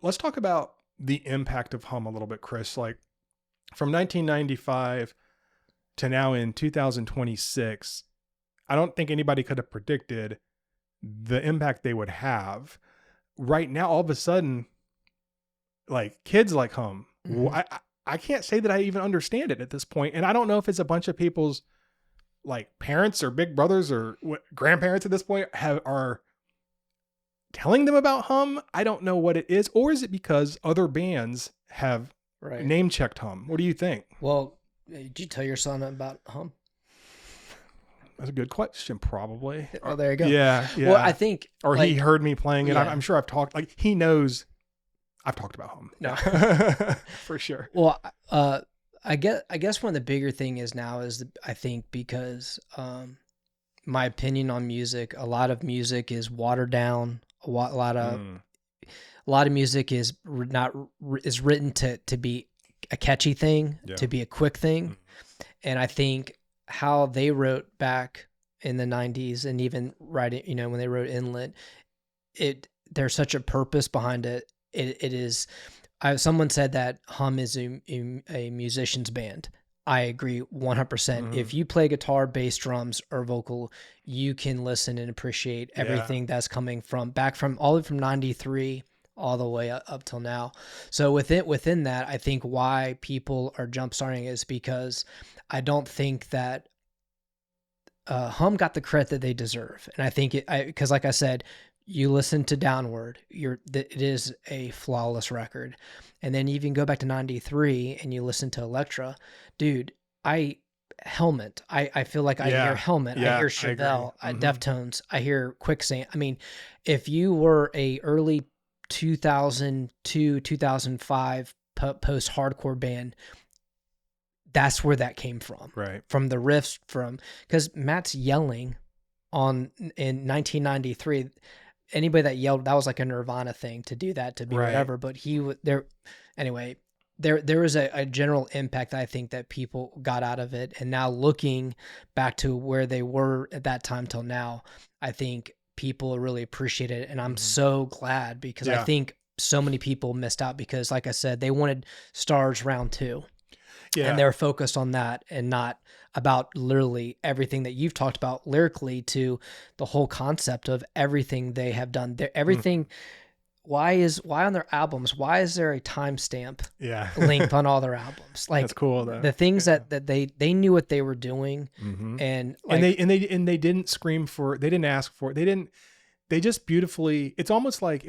Speaker 1: let's talk about the impact of Hum a little bit, Chris. Like, from 1995 to now in 2026, I don't think anybody could have predicted the impact they would have. Right now, all of a sudden, like, kids like Hum. Mm-hmm. I can't say that I even understand it at this point. And I don't know if it's a bunch of people's like parents or big brothers or grandparents at this point are telling them about Hum. I don't know what it is. Or is it because other bands have name checked Hum? What do you think?
Speaker 2: Well, did you tell your son about Hum?
Speaker 1: That's a good question, probably.
Speaker 2: Oh, there you go.
Speaker 1: Yeah.
Speaker 2: Well, I think...
Speaker 1: Or he heard me playing it. Yeah. I'm sure I've talked... Like, he knows I've talked about Hum.
Speaker 2: No.
Speaker 1: For sure.
Speaker 2: Well, I guess one of the bigger thing is now is, I think, because my opinion on music, a lot of music is watered down. A lot of music is written to be a catchy thing, to be a quick thing. And I think how they wrote back in the 90s and even writing, when they wrote Inlet, there's such a purpose behind it. It is, someone said that Hum is a musician's band. I agree 100%. If you play guitar, bass, drums, or vocal, you can listen and appreciate everything that's coming from 93 all the way up till now. So within that, I think why people are jump starting is because I don't think that Hum got the credit that they deserve. And I think because like I said, you listen to Downward, it is a flawless record. And then you even go back to 93 and you listen to Elektra. Dude, Helmet. I feel like I hear Helmet. I hear Chevelle, Deftones. I hear Quicksand. I mean, if you were a early 2002, 2005 post-hardcore band, that's where that came from.
Speaker 1: Right.
Speaker 2: From the riffs, because Matt's yelling in 1993. Anybody that yelled, that was like a Nirvana thing to do that, to be whatever. But anyway, there was a general impact, I think, that people got out of it. And now looking back to where they were at that time till now, I think people really appreciate it. And I'm so glad, because I think so many people missed out because, like I said, they wanted Stars Round 2. Yeah. And they're focused on that and not about literally everything that you've talked about lyrically, to the whole concept of everything they have done. Everything. Why on their albums? Why is there a timestamp linked on all their albums? Like,
Speaker 1: that's cool. Though.
Speaker 2: The things that they knew what they were doing, and
Speaker 1: they didn't scream for. They didn't ask for it. They just beautifully. It's almost like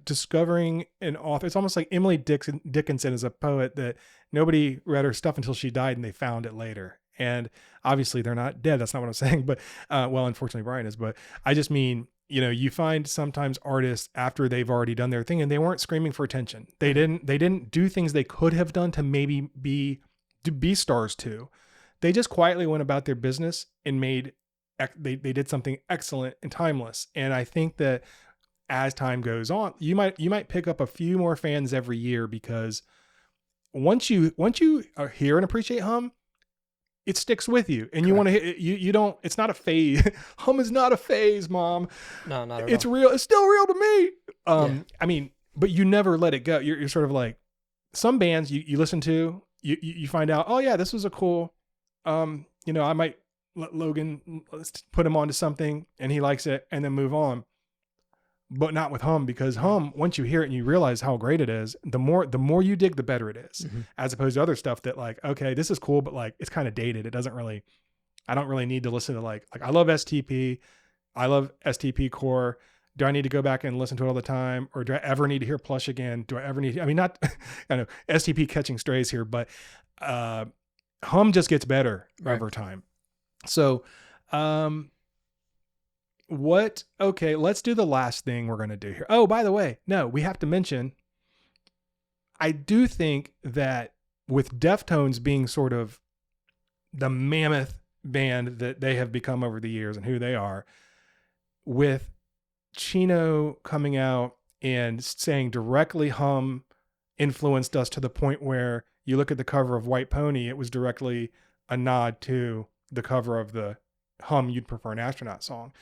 Speaker 1: discovering an author. It's almost like Emily Dickinson is a poet that nobody read her stuff until she died, and they found it later. And obviously, they're not dead. That's not what I'm saying. But unfortunately, Brian is. But I just mean, you find sometimes artists after they've already done their thing, and they weren't screaming for attention. They didn't do things they could have done to maybe be stars too. They just quietly went about their business and they did something excellent and timeless. And I think that as time goes on, you might pick up a few more fans every year, because once you hear and appreciate Hum, it sticks with you, and you want to. You don't. It's not a phase. Hum is not a phase, Mom.
Speaker 2: No, not at all.
Speaker 1: It's real. It's still real to me. I mean, but you never let it go. You're sort of like some bands you listen to. You find out. Oh yeah, this was a cool. I might let Logan, let's put him onto something, and he likes it, and then move on. But not with Hum, because Hum, once you hear it and you realize how great it is, the more you dig, the better it is, as opposed to other stuff that, like, okay, this is cool, but like it's kind of dated. It doesn't really, I don't really need to listen to like I love STP. I love STP Core. Do I need to go back and listen to it all the time? Or do I ever need to hear Plush again? Do I ever need, I mean, not, I know STP catching strays here, but Hum just gets better over time. So, let's do the last thing we're going to do here. Oh, by the way, no, we have to mention, I do think that with Deftones being sort of the mammoth band that they have become over the years and who they are, with Chino coming out and saying directly Hum influenced us to the point where you look at the cover of White Pony, it was directly a nod to the cover of the Hum You'd Prefer an Astronaut song.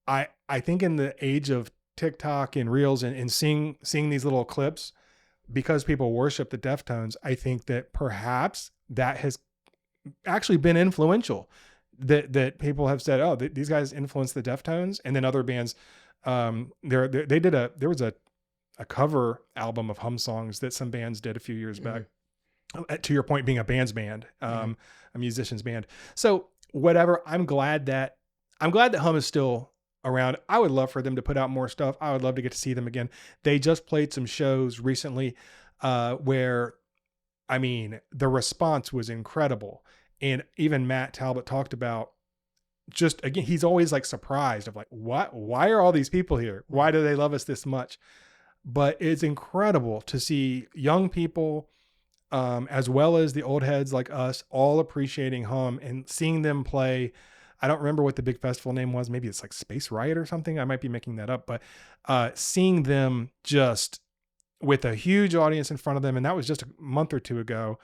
Speaker 1: I think in the age of TikTok and Reels and seeing these little clips, because people worship the Deftones, I think that perhaps that has actually been influential. That people have said, oh, these guys influenced the Deftones, and then other bands. There was a cover album of Hum songs that some bands did a few years back. To your point, being a band's band, a musician's band. So whatever, I'm glad that Hum is still around. I would love for them to put out more stuff. I would love to get to see them again. They just played some shows recently where, I mean, the response was incredible. And even Matt Talbot talked about, just again, he's always like surprised of like, what? Why are all these people here? Why do they love us this much? But it's incredible to see young people, as well as the old heads like us, all appreciating Hum and seeing them play. I don't remember what the big festival name was. Maybe it's like Space Riot or something. I might be making that up, but seeing them just with a huge audience in front of them. And that was just a month or two ago,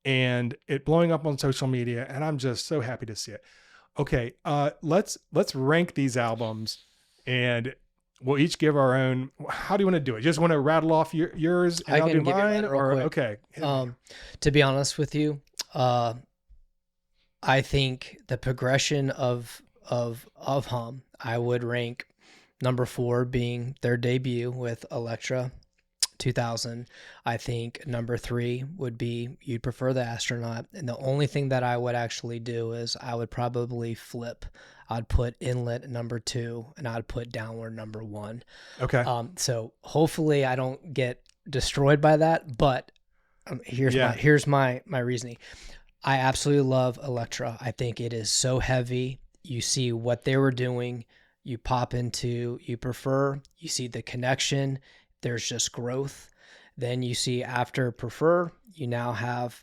Speaker 1: and it blowing up on social media. And I'm just so happy to see it. Okay. Let's rank these albums, and we'll each give our own. How do you want to do it? Just want to rattle off yours and I'll do mine, or okay.
Speaker 2: To be honest with you, I think the progression of Hum, I would rank number 4 being their debut with Elektra 2000. I think number 3 would be You'd Prefer the Astronaut. And the only thing that I would actually do is I would probably flip. I'd put Inlet number 2, and I'd put Downward number 1.
Speaker 1: Okay.
Speaker 2: So hopefully I don't get destroyed by that, but here's my reasoning. I absolutely love Elektra. I think it is so heavy. You see what they were doing. You pop into You Prefer. You see the connection. There's just growth. Then you see after Prefer, you now have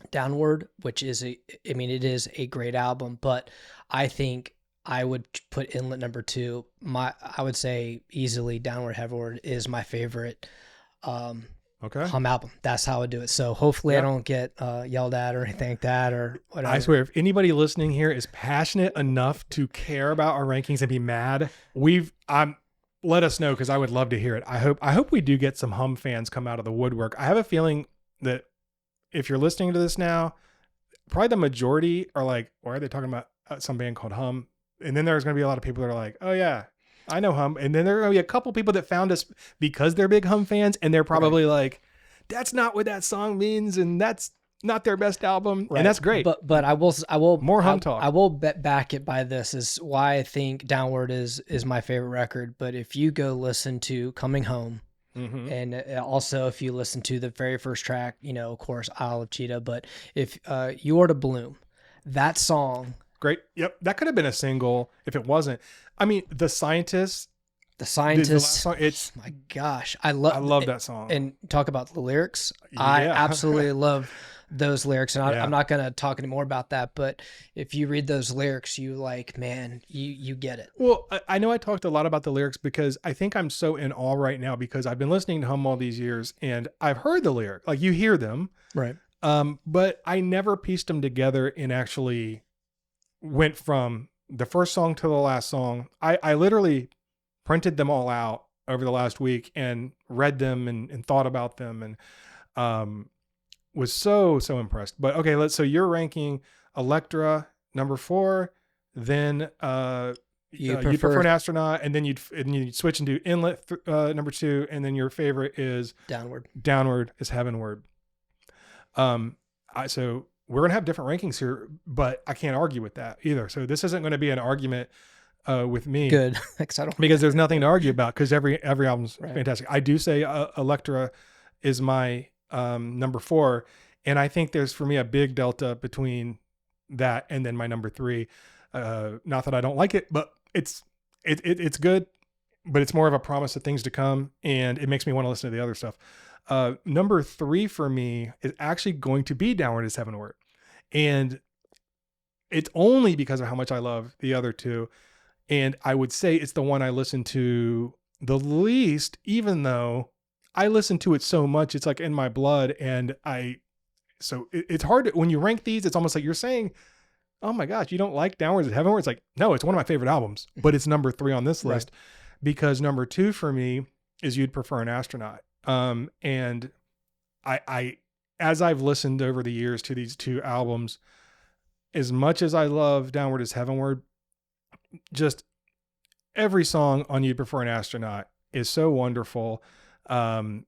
Speaker 2: Downward, which is it is a great album, but I think I would put Inlet number 2. I would say easily Downward Heavenward is my favorite Hum album. That's how I do it. So hopefully I don't get yelled at or anything like that or whatever.
Speaker 1: I swear, if anybody listening here is passionate enough to care about our rankings and be mad, let us know, because I would love to hear it. I hope we do get some Hum fans come out of the woodwork. I have a feeling that if you're listening to this now, probably the majority are like, why are they talking about some band called Hum? And then there's going to be a lot of people that are like, oh yeah, I know Hum. And then there are going to be a couple people that found us because they're big Hum fans, and they're probably like, that's not what that song means, and that's not their best album. Right. And that's great.
Speaker 2: But I will
Speaker 1: more Hum talk.
Speaker 2: I will back it by this is why I think Downward is my favorite record. But if you go listen to Coming Home, and also if you listen to the very first track, of course, Isle of Cheetah, but if You Are to Bloom, that song.
Speaker 1: Great. Yep. That could have been a single if it wasn't. I mean, The Scientist.
Speaker 2: The Scientist.
Speaker 1: Song,
Speaker 2: oh my gosh. I
Speaker 1: love that song.
Speaker 2: And talk about the lyrics.
Speaker 1: Yeah.
Speaker 2: I absolutely love those lyrics. And I'm not going to talk anymore about that, but if you read those lyrics, you you get it.
Speaker 1: Well, I know I talked a lot about the lyrics because I think I'm so in awe right now because I've been listening to Hum all these years and I've heard the lyric, like you hear them.
Speaker 2: Right.
Speaker 1: But I never pieced them together and actually went from the first song to the last song. I literally printed them all out over the last week and read them and thought about them and was so impressed. But okay, so you're ranking Elektra number 4, then you prefer an Astronaut, and then you'd switch and do Inlet number 2, and then your favorite is Downward Is Heavenward. So we're gonna have different rankings here, but I can't argue with that either. So this isn't going to be an argument with me.
Speaker 2: Good.
Speaker 1: Because there's nothing to argue about, because every album's fantastic. I do say Elektra is my number 4, and I think there's for me a big delta between that and then my number 3. Not that I don't like it, but it's good, but it's more of a promise of things to come, and it makes me want to listen to the other stuff. Number 3 for me is actually going to be Downward Is Heavenward, and it's only because of how much I love the other two. And I would say it's the one I listen to the least, even though I listen to it so much, it's like in my blood. And so it's hard when you rank these, it's almost like you're saying, oh my gosh, you don't like Downward Is Heavenward? It's like, no, it's one of my favorite albums, but it's number 3 on this list because number 2 for me is You'd Prefer an Astronaut. And I, as I've listened over the years to these two albums, as much as I love Downward Is Heavenward, just every song on You'd Prefer an Astronaut is so wonderful. To me,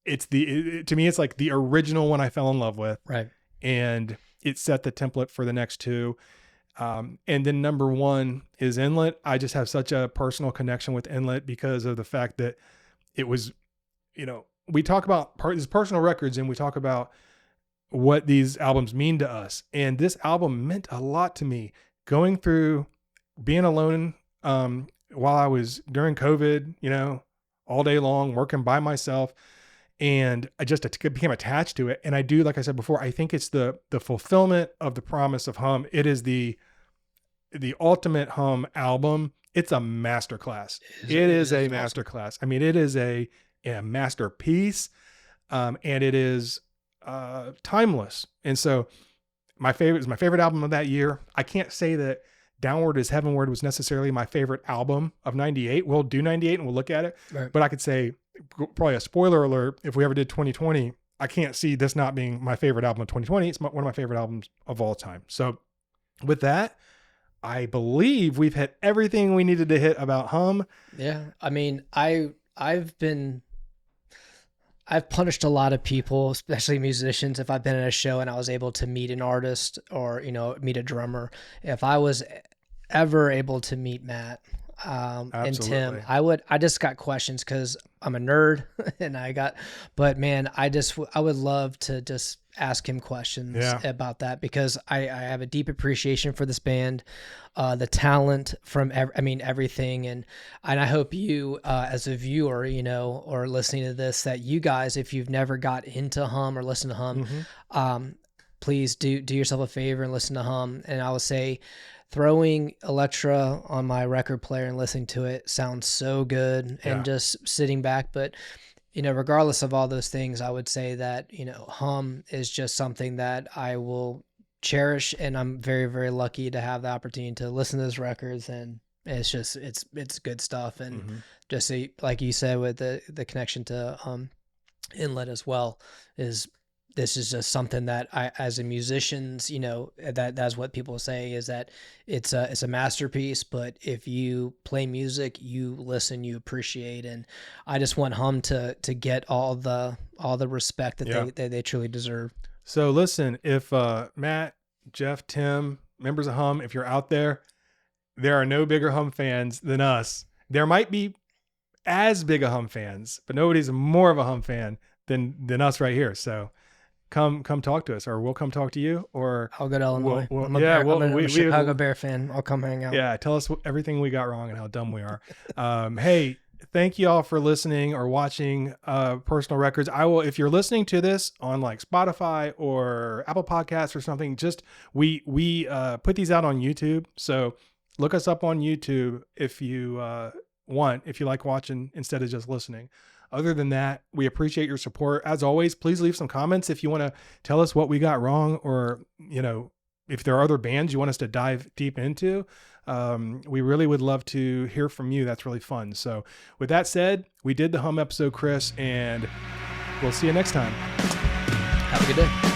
Speaker 1: it's like the original one I fell in love with.
Speaker 2: Right.
Speaker 1: And it set the template for the next two. And then number 1 is Inlet. I just have such a personal connection with Inlet because of the fact that it was, we talk about these personal records and we talk about what these albums mean to us. And this album meant a lot to me. Going through being alone while I was during COVID, all day long, working by myself. And I just became attached to it. And I do, like I said before, I think it's the fulfillment of the promise of Hum. It is the ultimate Hum album. It's a masterclass. It is a masterclass. I mean, it is a masterpiece. And it is timeless. And so my favorite album of that year. I can't say that Downward Is Heavenward was necessarily my favorite album of 98. We'll do 98 and we'll look at it. Right. But I could say, probably a spoiler alert, if we ever did 2020, I can't see this not being my favorite album of 2020. It's one of my favorite albums of all time. So with that, I believe we've hit everything we needed to hit about Hum.
Speaker 2: Yeah. I mean, I've been I've punished a lot of people, especially musicians, if I've been at a show and I was able to meet an artist or, meet a drummer. If I was ever able to meet Matt and Tim, I just got questions because I'm a nerd but man, I would love to just ask him questions about that, because I have a deep appreciation for this band, the talent from everything, and I hope you as a viewer, or listening to this, that you guys, if you've never got into Hum or listened to Hum, please do yourself a favor and listen to Hum. And I would say throwing Electra on my record player and listening to it sounds so good, and just sitting back. But regardless of all those things, I would say that, Hum is just something that I will cherish, and I'm very, very lucky to have the opportunity to listen to those records. And it's just, it's good stuff. And just like you said, with the connection to Inlet as well, this is just something that I, as a musicians, that's what people say, is that it's a masterpiece. But if you play music, you listen, you appreciate, and I just want Hum to get all the respect that they truly deserve.
Speaker 1: So listen, if Matt, Jeff, Tim, members of Hum, if you're out there are no bigger Hum fans than us. There might be as big a Hum fans, but nobody's more of a Hum fan than us right here. So come talk to us, or we'll come talk to you, or
Speaker 2: I'll go to Illinois. I'm a Chicago Bear fan. I'll come hang out.
Speaker 1: Yeah, tell us everything we got wrong and how dumb we are. Hey, thank you all for listening or watching Personal Records. If you're listening to this on like Spotify or Apple Podcasts or something, just we put these out on YouTube. So look us up on YouTube if you like watching instead of just listening. Other than that, we appreciate your support. As always, please leave some comments if you want to tell us what we got wrong, or, if there are other bands you want us to dive deep into. We really would love to hear from you. That's really fun. So with that said, we did the Hum episode, Chris, and we'll see you next time.
Speaker 2: Have a good day.